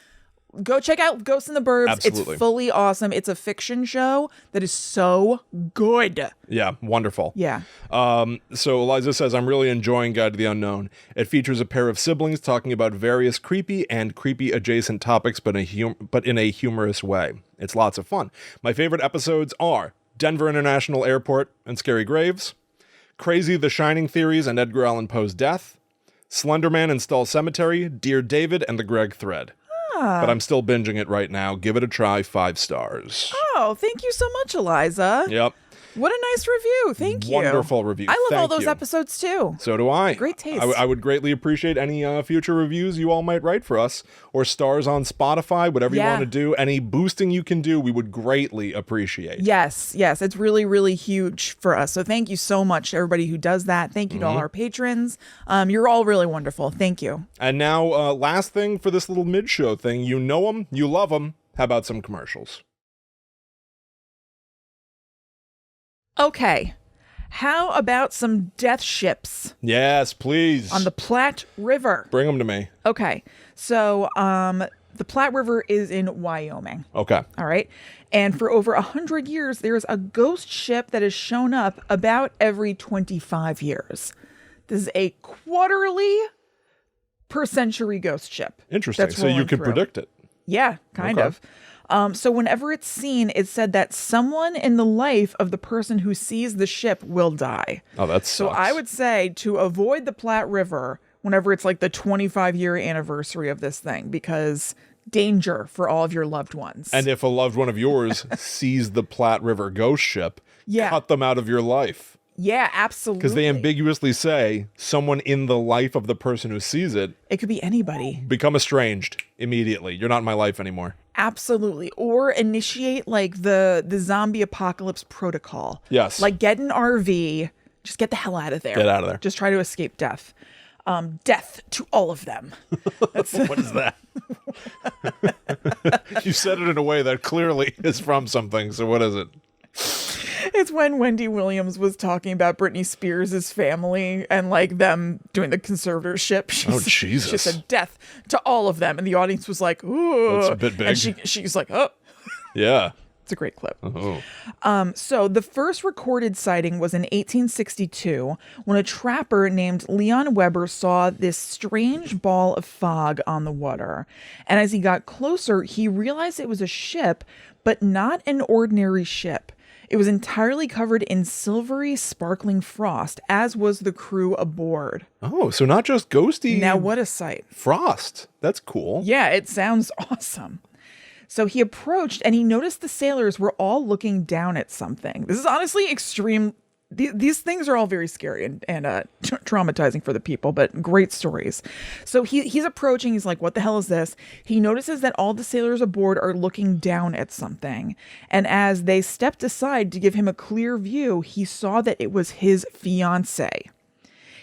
Go check out Ghosts in the Burbs. Absolutely. It's fully awesome. It's a fiction show that is so good. Yeah, wonderful. Yeah. So Eliza says, I'm really enjoying Guide to the Unknown. It features a pair of siblings talking about various creepy and creepy adjacent topics, but in a humorous way. It's lots of fun. My favorite episodes are Denver International Airport and Scary Graves, Crazy the Shining Theories and Edgar Allan Poe's Death, Slenderman and Stull Cemetery, Dear David, and The Greg Thread. But I'm still binging it right now. Give it a try, 5 stars. Oh, thank you so much, Eliza. Yep. What a nice review. Thank you. Wonderful review. I love Thank all those you. episodes too. So do I. Great taste. I would greatly appreciate any future reviews you all might write for us, or stars on Spotify, whatever you want to do. Any boosting you can do, we would greatly appreciate. Yes. It's really, really huge for us. So thank you so much to everybody who does that. Thank you to all our patrons. You're all really wonderful. Thank you. And now, last thing for this little mid-show thing. You know them, you love them. How about some commercials? Okay. How about some death ships? Yes, please. On the Platte River. Bring them to me. Okay. So, the Platte River is in Wyoming. Okay. All right. And for over 100 years, there's a ghost ship that has shown up about every 25 years. This is a quarterly per century ghost ship. Interesting. So you could predict it. Yeah, kind of. So whenever it's seen, it's said that someone in the life of the person who sees the ship will die. Oh, that's so I would say to avoid the Platte River whenever it's like the 25-year anniversary of this thing, because danger for all of your loved ones. And if a loved one of yours sees the Platte River ghost ship, cut them out of your life. Yeah, absolutely. Because they ambiguously say someone in the life of the person who sees it. It could be anybody. Become estranged immediately. You're not in my life anymore. Absolutely. Or initiate like the zombie apocalypse protocol. Yes. Like get an RV, just get the hell out of there. Get out of there. Just try to escape death. Death to all of them. What is that? You said it in a way that clearly is from something. So what is it? It's when Wendy Williams was talking about Britney Spears' family and like them doing the conservatorship. Jesus. She said death to all of them. And the audience was like, ooh. That's a bit big. And she's like, oh. Yeah. It's a great clip. Oh. So the first recorded sighting was in 1862 when a trapper named Leon Weber saw this strange ball of fog on the water. And as he got closer, he realized it was a ship, but not an ordinary ship. It was entirely covered in silvery, sparkling frost, as was the crew aboard. Oh, so not just ghosty. Now, what a sight. Frost. That's cool. Yeah, it sounds awesome. So he approached and he noticed the sailors were all looking down at something. This is honestly extreme these things are all very scary and traumatizing for the people, but great stories. So he's approaching. He's like, what the hell is this? He notices that all the sailors aboard are looking down at something. And as they stepped aside to give him a clear view, he saw that it was his fiancée.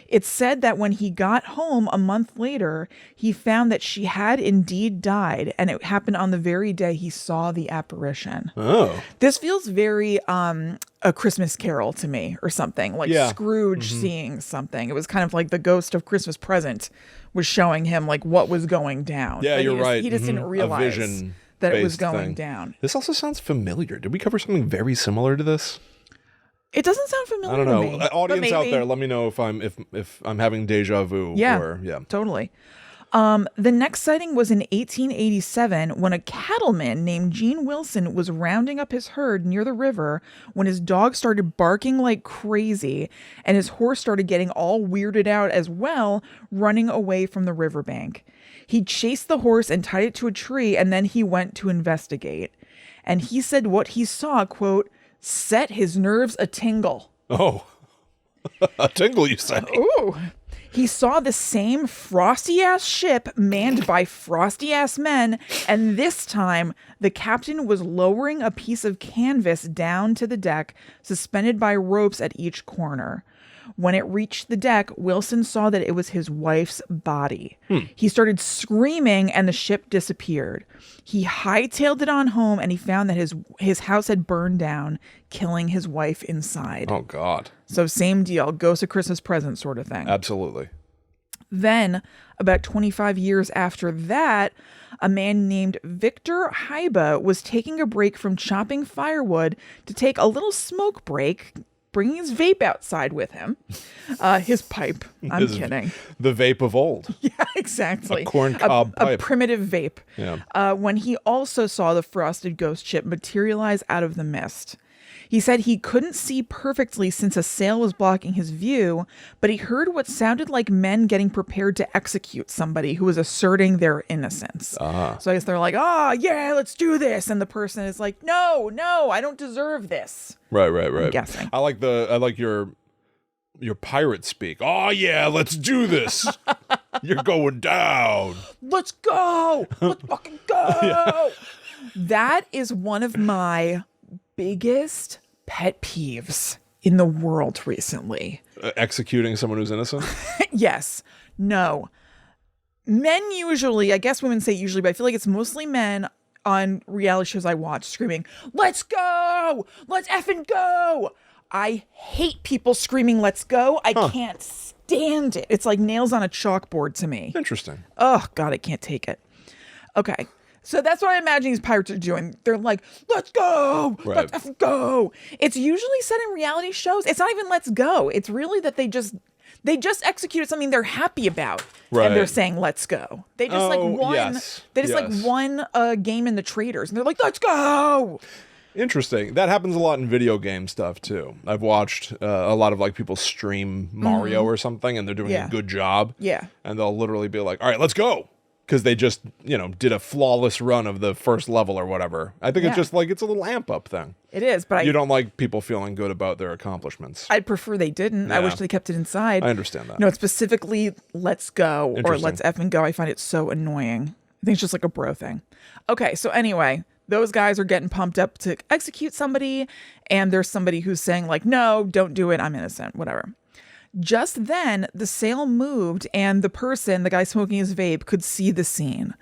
It's said that when he got home a month later, he found that she had indeed died, and it happened on the very day he saw the apparition. Oh. This feels very A Christmas Carol to me, or something, like Scrooge seeing something. It was kind of like the ghost of Christmas Present was showing him like what was going down. Yeah, you're right. He just didn't realize that it was going down. This also sounds familiar. Did we cover something very similar to this? It doesn't sound familiar. I don't know. To me, Audience out there, let me know if I'm having deja vu. Yeah, totally. The next sighting was in 1887 when a cattleman named Gene Wilson was rounding up his herd near the river when his dog started barking like crazy and his horse started getting all weirded out as well, running away from the riverbank. He chased the horse and tied it to a tree, and then he went to investigate. And he said what he saw, quote, set his nerves a-tingle. Oh, a tingle, you say? Ooh. He saw the same frosty-ass ship manned by frosty-ass men, and this time the captain was lowering a piece of canvas down to the deck, suspended by ropes at each corner. When it reached the deck, Wilson saw that it was his wife's body. He started screaming and the ship disappeared. He hightailed it on home and he found that his house had burned down, killing his wife inside. Oh, God. So same deal, ghost of Christmas Present sort of thing. Absolutely. Then, about 25 years after that, a man named Victor Haiba was taking a break from chopping firewood to take a little smoke break, bringing his vape outside with him. His pipe. I'm kidding. The vape of old. Yeah, exactly. A corncob pipe. A primitive vape. Yeah. When he also saw the frosted ghost ship materialize out of the mist. He said he couldn't see perfectly since a sail was blocking his view, but he heard what sounded like men getting prepared to execute somebody who was asserting their innocence. Uh-huh. So I guess they're like, oh, yeah, let's do this. And the person is like, no, I don't deserve this. Right. I'm guessing. I like your pirate speak. Oh, yeah, let's do this. You're going down. Let's go. Let's fucking go. Yeah. That is one of my biggest pet peeves in the world recently. Executing someone who's innocent? Yes. No. Men usually, I guess women say usually, but I feel like it's mostly men on reality shows I watch screaming, let's go! Let's effing go! I hate people screaming, let's go. I can't stand it. It's like nails on a chalkboard to me. Interesting. Oh, God, I can't take it. Okay. So that's what I imagine these pirates are doing. They're like, let's go, right. Let's go. It's usually said in reality shows. It's not even let's go. It's really that they just executed something they're happy about. Right. And they're saying, let's go. They just won a game in the Traders. And they're like, let's go. Interesting. That happens a lot in video game stuff too. I've watched a lot of like people stream Mario or something and they're doing a good job. Yeah. And they'll literally be like, all right, let's go. Because they just, did a flawless run of the first level or whatever. I think it's just like, it's a little amp up thing. It is, but you don't like people feeling good about their accomplishments. I'd prefer they didn't. Yeah. I wish they kept it inside. I understand that. No, it's specifically let's go or let's effing go. I find it so annoying. I think it's just like a bro thing. Okay, so anyway, those guys are getting pumped up to execute somebody, and there's somebody who's saying like, no, don't do it. I'm innocent, whatever. Just then, the sail moved and the guy smoking his vape, could see the scene.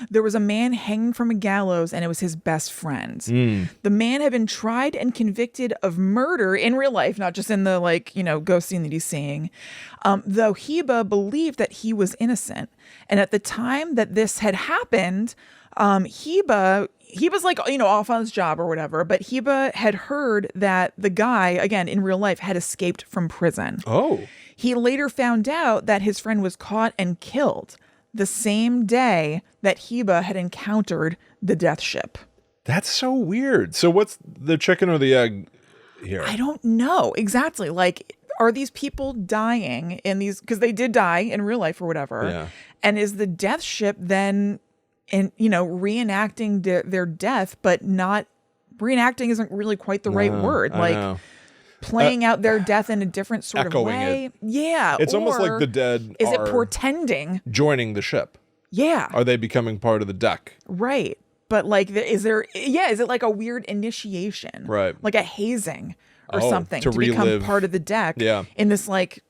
There was a man hanging from a gallows and it was his best friend. The man had been tried and convicted of murder in real life, not just in the ghost scene that he's seeing, though Heba believed that he was innocent. And at the time that this had happened, he was like, off on his job or whatever, but Heba had heard that the guy, again, in real life, had escaped from prison. Oh. He later found out that his friend was caught and killed the same day that Heba had encountered the death ship. That's so weird. So what's the chicken or the egg here? I don't know exactly. Like, are these people dying in these, because they did die in real life or whatever. Yeah. And is the death ship then reenacting their death, but not reenacting isn't really quite the right word. I know. playing out their death in a different sort of way. Yeah. It's almost like the dead is it portending joining the ship? Yeah. Are they becoming part of the deck? Right. But like, is it like a weird initiation? Right. Like a hazing or something to become part of the deck Yeah. in this like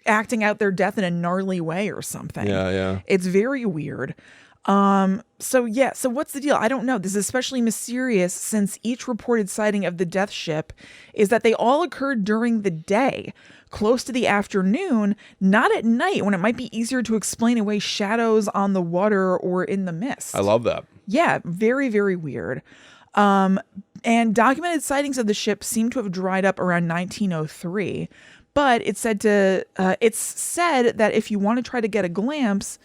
acting out their death in a gnarly way or something. Yeah, yeah. It's very weird. So what's the deal? I don't know. This is especially mysterious since each reported sighting of the death ship is that they all occurred during the day, close to the afternoon, not at night when it might be easier to explain away shadows on the water or in the mist. I love that. Yeah, very, very weird. And documented sightings of the ship seem to have dried up around 1903, but it's said that if you want to try to get a glimpse,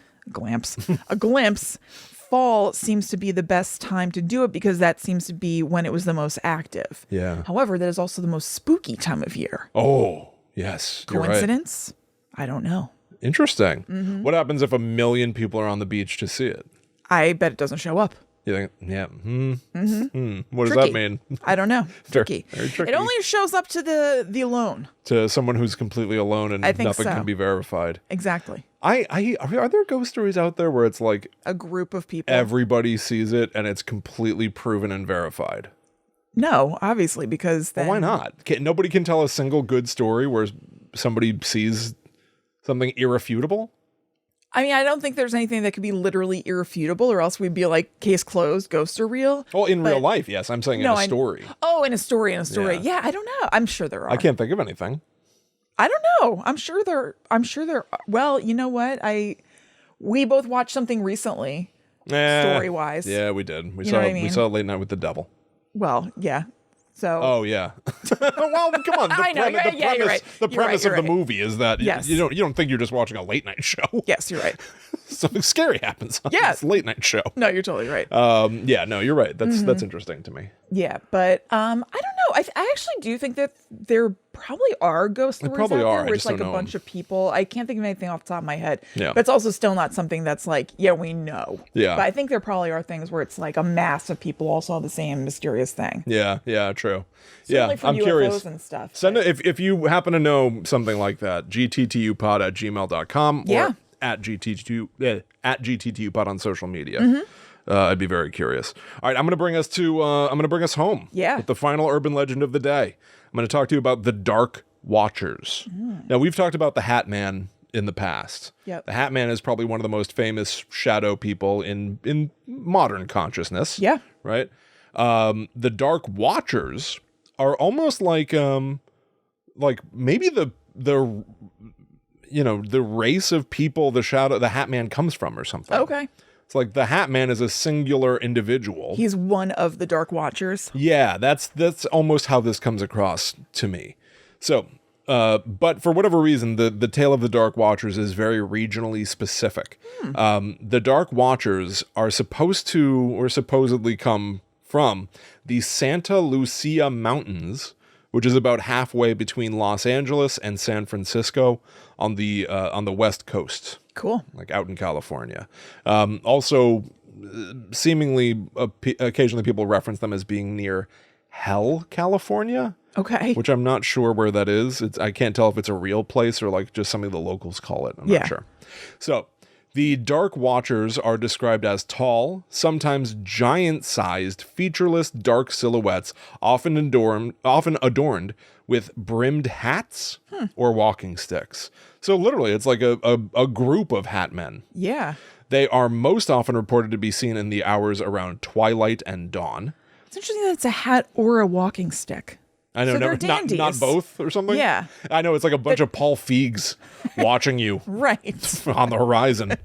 fall seems to be the best time to do it because that seems to be when it was the most active. Yeah. However, that is also the most spooky time of year. Oh, yes. Coincidence? Right. I don't know. Interesting. Mm-hmm. What happens if 1 million people are on the beach to see it? I bet it doesn't show up. You think, yeah. What Tricky. does that mean? I don't know. Tricky. Very tricky. It only shows up to the alone. To someone who's completely alone and nothing can be verified. Exactly. Are there ghost stories out there where it's like a group of people, everybody sees it and it's completely proven and verified? No, obviously, because then... Well, why not? Nobody can tell a single good story where somebody sees something irrefutable? I mean, I don't think there's anything that could be literally irrefutable, or else we'd be like, case closed, ghosts are real. Well, in real life, yes. I'm saying in a story. In a story. Yeah, I don't know. I'm sure there are. I can't think of anything. I don't know. I'm sure there. Well, you know what? We both watched something recently, story wise. Yeah, we did. We saw Late Night with the Devil. Well, yeah. So. Oh yeah. Well, come on. I know. You're right. The premise of the movie is that yes. you don't think you're just watching a late night show. Yes, you're right. Something scary happens on this late night show. No, you're totally right. Yeah, no, you're right. That's interesting to me. Yeah, but I don't know. I actually do think that there probably are ghost stories out there where it's like a bunch of people. I can't think of anything off the top of my head. Yeah. But it's also still not something that's like, yeah, we know. Yeah. But I think there probably are things where it's like a mass of people all saw the same mysterious thing. Yeah, true. Certainly for I'm UFOs curious. And stuff. Send it if you happen to know something like that, gttupod@gmail.com or at gttupod on social media. Mm-hmm. I'd be very curious. All right, I'm going to bring us home. Yeah. With the final urban legend of the day. I'm going to talk to you about the Dark Watchers. Now, we've talked about the Hat Man in the past. Yep. The Hat Man is probably one of the most famous shadow people in modern consciousness. Yeah. Right? The Dark Watchers are almost like maybe the race of people the Hat Man comes from or something. Okay. It's like the Hat Man is a singular individual. He's one of the Dark Watchers. Yeah, that's almost how this comes across to me. So, but for whatever reason, the tale of the Dark Watchers is very regionally specific. The Dark Watchers are supposed to or supposedly come from the Santa Lucia Mountains, which is about halfway between Los Angeles and San Francisco on the West Coast. Cool. Like out in California. Also, seemingly, occasionally people reference them as being near Hell, California. Okay. Which I'm not sure where that is. I can't tell if it's a real place or like just something the locals call it. I'm not sure. So, the Dark Watchers are described as tall, sometimes giant-sized, featureless dark silhouettes, often adorned with brimmed hats or walking sticks. So literally, it's like a group of hat men. Yeah. They are most often reported to be seen in the hours around twilight and dawn. It's interesting that it's a hat or a walking stick. I know, so not both or something. Yeah. I know, it's like a bunch of Paul Feegs watching you right on the horizon.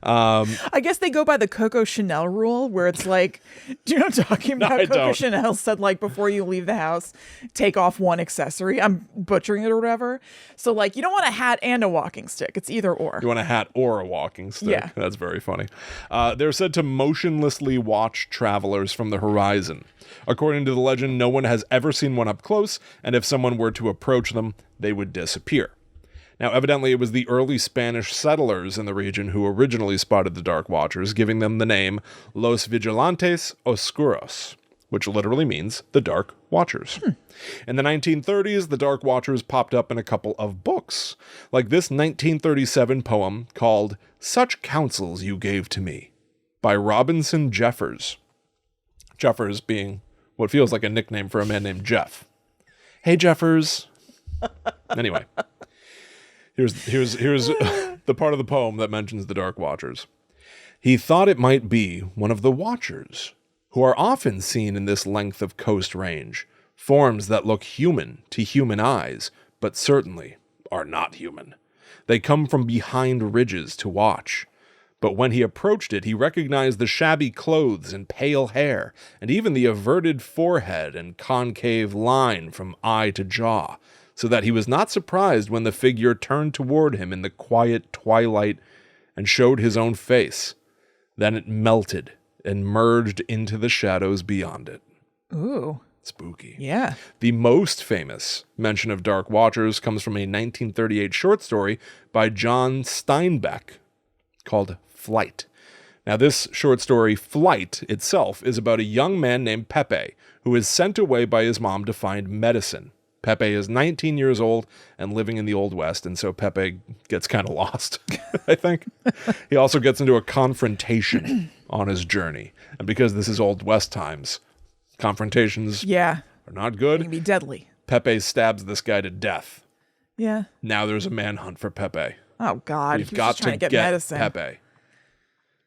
I guess they go by the Coco Chanel rule where it's like, do you know what I'm talking about? No, Coco Chanel said like before you leave the house, take off one accessory. I'm butchering it or whatever. So like you don't want a hat and a walking stick. It's either or. You want a hat or a walking stick. Yeah. That's very funny. They're said to motionlessly watch travelers from the horizon. According to the legend, no one has ever seen one up close, and if someone were to approach them, they would disappear. Now, evidently, it was the early Spanish settlers in the region who originally spotted the Dark Watchers, giving them the name Los Vigilantes Oscuros, which literally means the Dark Watchers. In the 1930s, the Dark Watchers popped up in a couple of books, like this 1937 poem called Such Counsels You Gave to Me by Robinson Jeffers. Jeffers being what feels like a nickname for a man named Jeff. Hey, Jeffers. Anyway, here's the part of the poem that mentions the Dark Watchers. He thought it might be one of the Watchers, who are often seen in this length of coast range, forms that look human to human eyes, but certainly are not human. They come from behind ridges to watch. But when he approached it, he recognized the shabby clothes and pale hair, and even the averted forehead and concave line from eye to jaw, so that he was not surprised when the figure turned toward him in the quiet twilight and showed his own face. Then it melted and merged into the shadows beyond it. Ooh. Spooky. Yeah. The most famous mention of Dark Watchers comes from a 1938 short story by John Steinbeck called Flight. Now, this short story, Flight, itself, is about a young man named Pepe who is sent away by his mom to find medicine. Pepe is 19 years old and living in the Old West, and so Pepe gets kind of lost, I think. He also gets into a confrontation on his journey. And because this is Old West times, confrontations are not good. It can be deadly. Pepe stabs this guy to death. Yeah. Now there's a manhunt for Pepe. Oh, God. We've got to get medicine. Pepe.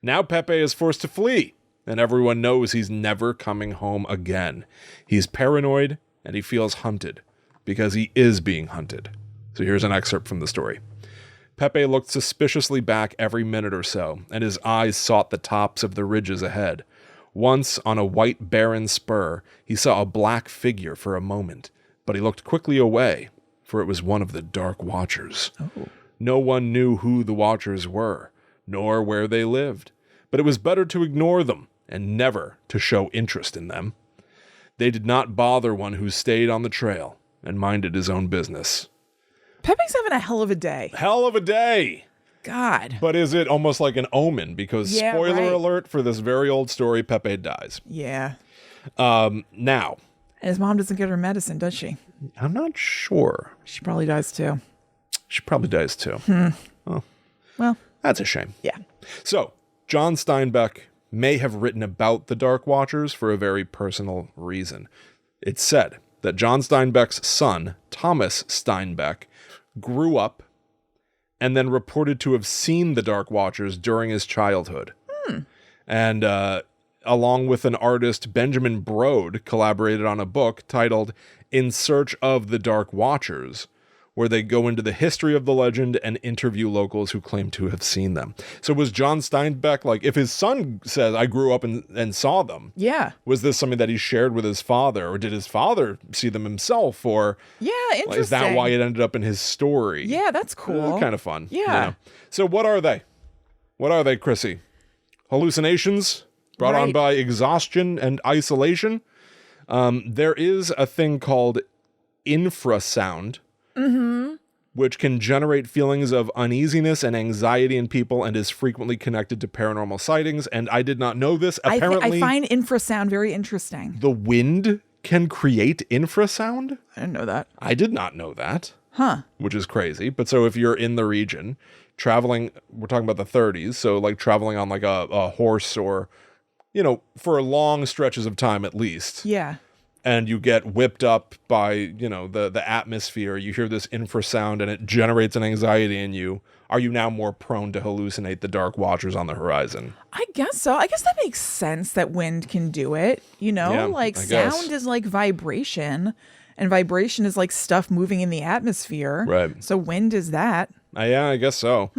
Now Pepe is forced to flee, and everyone knows he's never coming home again. He's paranoid, and he feels hunted, because he is being hunted. So here's an excerpt from the story. Pepe looked suspiciously back every minute or so, and his eyes sought the tops of the ridges ahead. Once, on a white barren spur, he saw a black figure for a moment, but he looked quickly away, for it was one of the Dark Watchers. Oh. No one knew who the Watchers were, nor where they lived, but it was better to ignore them and never to show interest in them. They did not bother one who stayed on the trail and minded his own business. Pepe's having a hell of a day. Hell of a day! God. But is it almost like an omen? Because spoiler alert for this very old story, Pepe dies. Yeah. Now. And his mom doesn't get her medicine, does she? I'm not sure. She probably dies too. She probably dies too. Oh. Well. That's a shame. Yeah. So, John Steinbeck may have written about the Dark Watchers for a very personal reason. It's said that John Steinbeck's son, Thomas Steinbeck, grew up and then reported to have seen the Dark Watchers during his childhood. And along with an artist, Benjamin Brode, collaborated on a book titled In Search of the Dark Watchers, where they go into the history of the legend and interview locals who claim to have seen them. So was John Steinbeck, like, if his son says, I grew up and saw them, was this something that he shared with his father, or did his father see them himself, or interesting. Is that why it ended up in his story? Yeah, that's cool. Kind of fun. Yeah. You know? So what are they? What are they, Chrissy? Hallucinations brought on by exhaustion and isolation? There is a thing called infrasound, which can generate feelings of uneasiness and anxiety in people and is frequently connected to paranormal sightings. And I did not know this. Apparently, I find infrasound very interesting. The wind can create infrasound? I didn't know that. I did not know that. Huh. Which is crazy. But so if you're in the region, traveling, we're talking about the 30s, so like traveling on like a horse or, for long stretches of time at least. Yeah. And you get whipped up by, the atmosphere, you hear this infrasound and it generates an anxiety in you. Are you now more prone to hallucinate the Dark Watchers on the horizon? I guess so. I guess that makes sense that wind can do it. Sound is like vibration, and vibration is like stuff moving in the atmosphere. Right. So wind is that. Yeah, I guess so.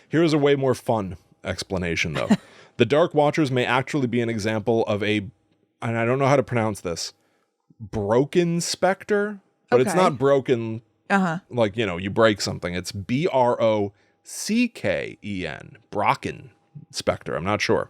Here's a way more fun explanation, though. The Dark Watchers may actually be an example of and I don't know how to pronounce this, broken specter, but it's not broken like, you break something. It's Brocken, Brocken specter. I'm not sure.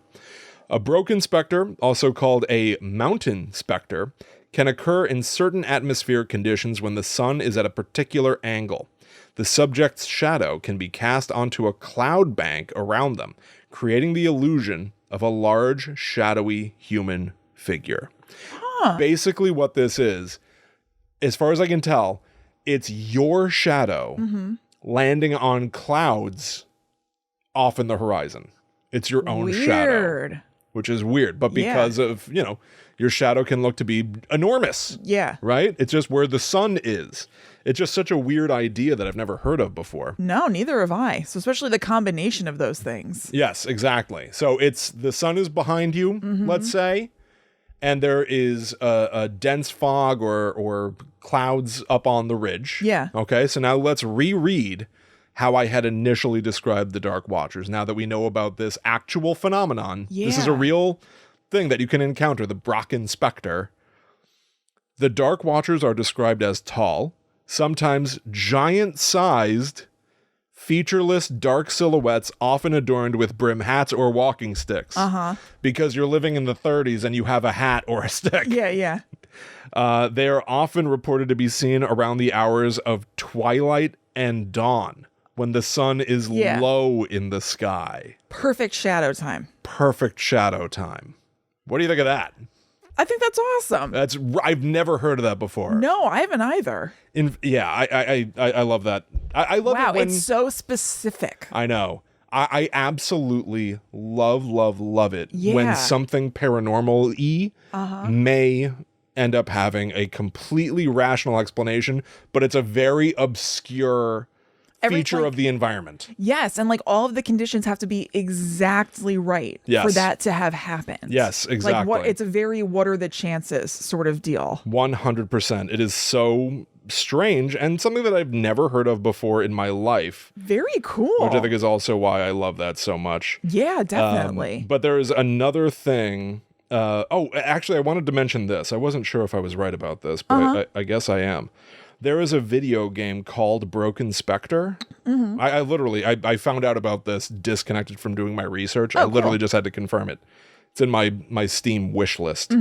A broken specter, also called a mountain specter, can occur in certain atmospheric conditions when the sun is at a particular angle. The subject's shadow can be cast onto a cloud bank around them, creating the illusion of a large, shadowy human figure. Basically what this is, as far as I can tell, it's your shadow landing on clouds off in the horizon. It's your own shadow, which is weird. But because of, your shadow can look to be enormous. Yeah. Right? It's just where the sun is. It's just such a weird idea that I've never heard of before. No, neither have I. So especially the combination of those things. Yes, exactly. So the sun is behind you, let's say, and there is a dense fog or clouds up on the ridge. Yeah. Okay, so now let's reread how I had initially described the Dark Watchers. Now that we know about this actual phenomenon, this is a real thing that you can encounter, the Brocken Spectre. The Dark Watchers are described as tall, sometimes giant-sized, featureless dark silhouettes often adorned with brim hats or walking sticks. Because you're living in the 30s and you have a hat or a stick. Yeah. They are often reported to be seen around the hours of twilight and dawn, when the sun is low in the sky. Perfect shadow time. Perfect shadow time. What do you think of that? I think that's awesome. I've never heard of that before. No, I haven't either. I love that. I love it when, it's so specific. I know. I absolutely love it when something paranormal-y may end up having a completely rational explanation, but it's a very obscure feature of the environment. Yes, and all of the conditions have to be exactly right for that to have happened. Yes, exactly. It's a very what are the chances sort of deal. 100%. It is so strange and something that I've never heard of before in my life. Very cool. Which I think is also why I love that so much. Yeah, definitely. But there is another thing. Actually, I wanted to mention this. I wasn't sure if I was right about this, but I guess I am. There is a video game called Broken Spectre. I found out about this disconnected from doing my research. I literally just had to confirm it. It's in my Steam wish list.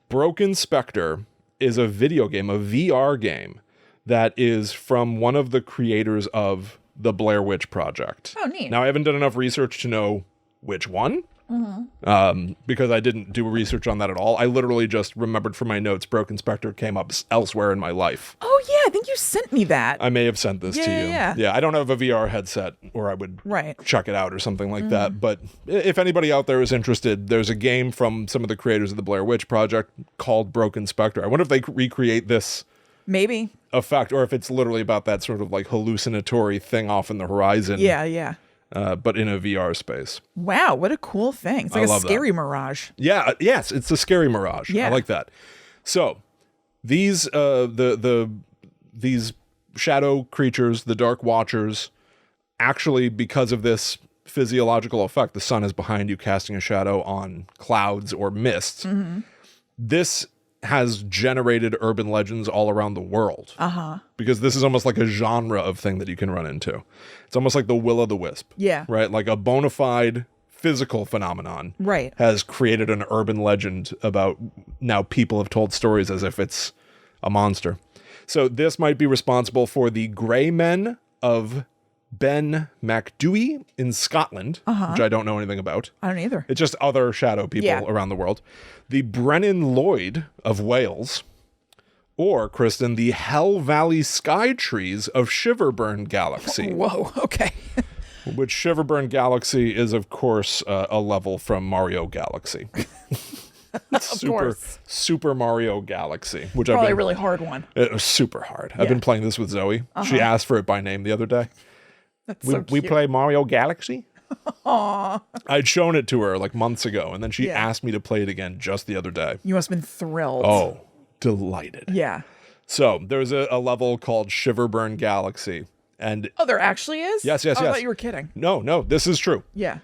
Broken Spectre is a video game, a VR game, that is from one of the creators of the Blair Witch Project. Oh, neat. Now, I haven't done enough research to know which one. Because I didn't do research on that at all. I literally just remembered from my notes Broken Spectre came up elsewhere in my life. Oh, yeah. I think you sent me that. I may have sent this to you. Yeah, I don't have a VR headset or I would check it out or something like that. But if anybody out there is interested, there's a game from some of the creators of the Blair Witch Project called Broken Spectre. I wonder if they recreate this maybe effect or if it's literally about that sort of hallucinatory thing off in the horizon. Yeah. But in a VR space. Wow, what a cool thing. It's like a scary mirage. Yeah, yes, it's a scary mirage. Yeah. I like that. So, these these shadow creatures, the Dark Watchers, actually, because of this physiological effect, the sun is behind you casting a shadow on clouds or mist. This has generated urban legends all around the world. Because this is almost like a genre of thing that you can run into. It's almost like the will-o'-the-wisp. Yeah. Right? Like a bona fide physical phenomenon. Right. Has created an urban legend about now people have told stories as if it's a monster. So this might be responsible for the Grey Men of Ben Macdui in Scotland, which I don't know anything about. I don't either. It's just other shadow people around the world. The Brennan Lloyd of Wales, or, Kristen, the Hell Valley Sky Trees of Shiverburn Galaxy. Whoa, okay. Which Shiverburn Galaxy is, of course, a level from Mario Galaxy. Super Mario Galaxy, which probably a really hard one. It was super hard. I've been playing this with Zoe. She asked for it by name the other day. That's so cute. We play Mario Galaxy. Aww. I'd shown it to her months ago, and then she asked me to play it again just the other day. You must have been thrilled. Oh, delighted. Yeah. So there's a level called Shiverburn Galaxy, and there actually is? Yes. I thought you were kidding. No, this is true. Yeah.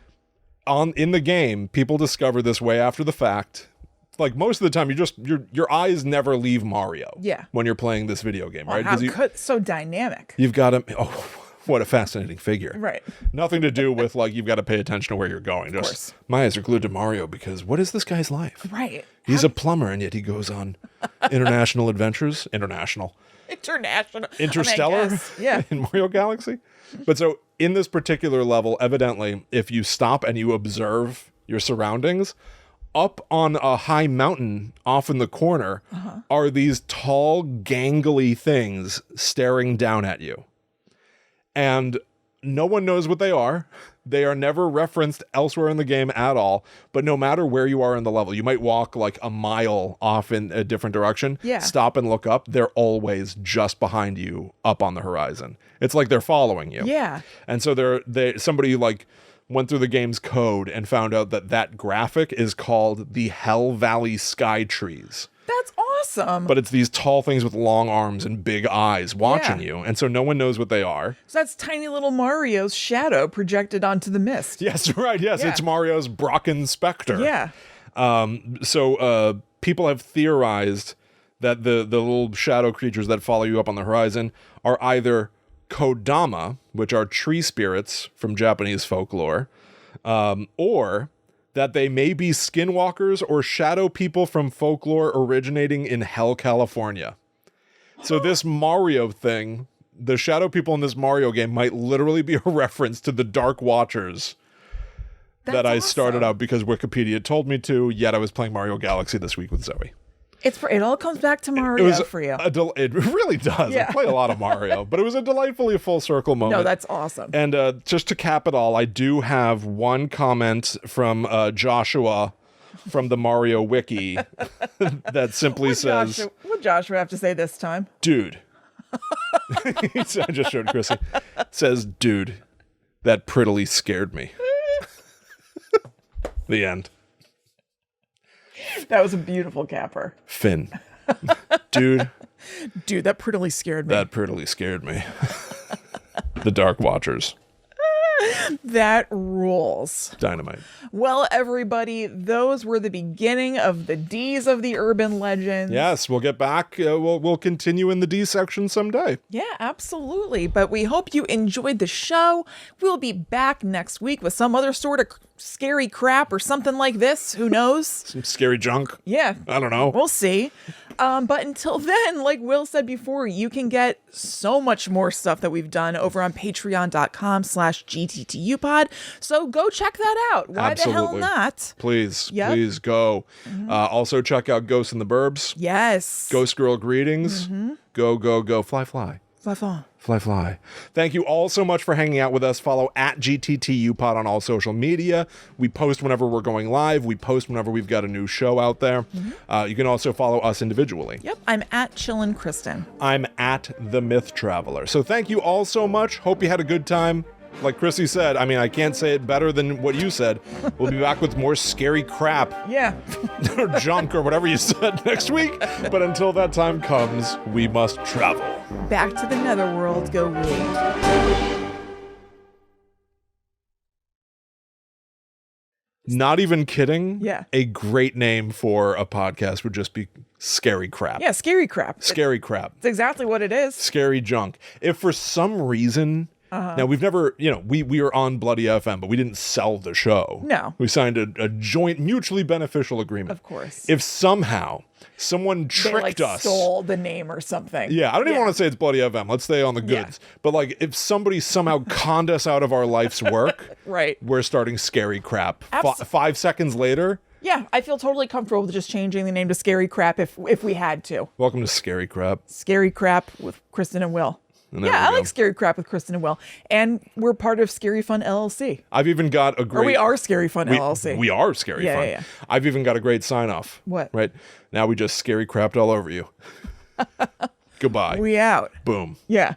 In the game, people discover this way after the fact. Most of the time, your eyes never leave Mario. Yeah. When you're playing this video game, right? So dynamic. You've got to. Oh, what a fascinating figure. Right. Nothing to do with you've got to pay attention to where you're going. Of course. My eyes are glued to Mario because what is this guy's life? Right. He's a plumber and yet he goes on international adventures. Interstellar. Yeah. In Mario Galaxy. But so in this particular level, evidently, if you stop and you observe your surroundings, up on a high mountain off in the corner are these tall, gangly things staring down at you. And no one knows what they are. They are never referenced elsewhere in the game at all. But no matter where you are in the level, you might walk like a mile off in a different direction. Yeah. Stop and look up. They're always just behind you up on the horizon. It's like they're following you. Yeah. And so somebody like went through the game's code and found out that graphic is called the Hell Valley Sky Trees. That's awesome. But it's these tall things with long arms and big eyes watching you. And so no one knows what they are. So that's tiny little Mario's shadow projected onto the mist. Yes, right. Yes, it's Mario's Brocken Spectre. Yeah. So people have theorized that the little shadow creatures that follow you up on the horizon are either Kodama, which are tree spirits from Japanese folklore, or that they may be skinwalkers or shadow people from folklore originating in Hell, California. So this Mario thing, the shadow people in this Mario game might literally be a reference to the Dark Watchers that I started out because Wikipedia told me to, yet I was playing Mario Galaxy this week with Zoe. It all comes back to Mario for you. It really does. Yeah. I play a lot of Mario, but it was a delightfully full circle moment. No, that's awesome. And just to cap it all, I do have one comment from Joshua from the Mario Wiki that simply says... What Joshua have to say this time? Dude. I just showed Kristen. Says, dude, that prettily scared me. The end. That was a beautiful capper. Finn. Dude, that prettily scared me. That prettily scared me. The Dark Watchers. That rules. Dynamite. Well, everybody, those were the beginning of the D's of the urban legends. Yes, we'll get back. We'll continue in the D section someday. Yeah, absolutely. But we hope you enjoyed the show. We'll be back next week with some other sort of scary crap or something like this. Who knows? Some scary junk. Yeah. I don't know. We'll see. But until then, like Will said before, you can get so much more stuff that we've done over on patreon.com/GTTUpod. So go check that out. Why the hell not? Please go. Also check out Ghosts in the Burbs. Yes. Ghost Girl Greetings. Go, go, go. Fly, fly. Fly, fly. Fly, fly. Thank you all so much for hanging out with us. Follow at GTTUpod on all social media. We post whenever we're going live. We post whenever we've got a new show out there. You can also follow us individually. Yep. I'm at Chillin' Kristen. I'm at The Myth Traveler. So thank you all so much. Hope you had a good time. Like Chrissy said, I mean, I can't say it better than what you said. We'll be back with more scary crap. Yeah. Or junk or whatever you said next week. But until that time comes, we must travel. Back to the netherworld go we. Not even kidding. Yeah. A great name for a podcast would just be Scary Crap. Yeah, Scary Crap. Scary Crap. It's exactly what it is. Scary junk. If for some reason... Now, we've never, we were on Bloody FM, but we didn't sell the show. No. We signed a joint, mutually beneficial agreement. Of course. If somehow someone tricked us. Stole the name or something. Yeah, I don't even want to say it's Bloody FM. Let's stay on the goods. Yeah. But like, if somebody somehow conned us out of our life's work, right, we're starting Scary Crap. 5 seconds later. Yeah, I feel totally comfortable with just changing the name to Scary Crap if we had to. Welcome to Scary Crap. Scary Crap with Kristen and Will. Yeah, I like Scary Crap with Kristen and Will. And we're part of Scary Fun LLC. I've even got a great... Or we are Scary Fun LLC. We are Scary Fun. Yeah. I've even got a great sign-off. What? Right? Now we just scary crapped all over you. Goodbye. We out. Boom. Yeah.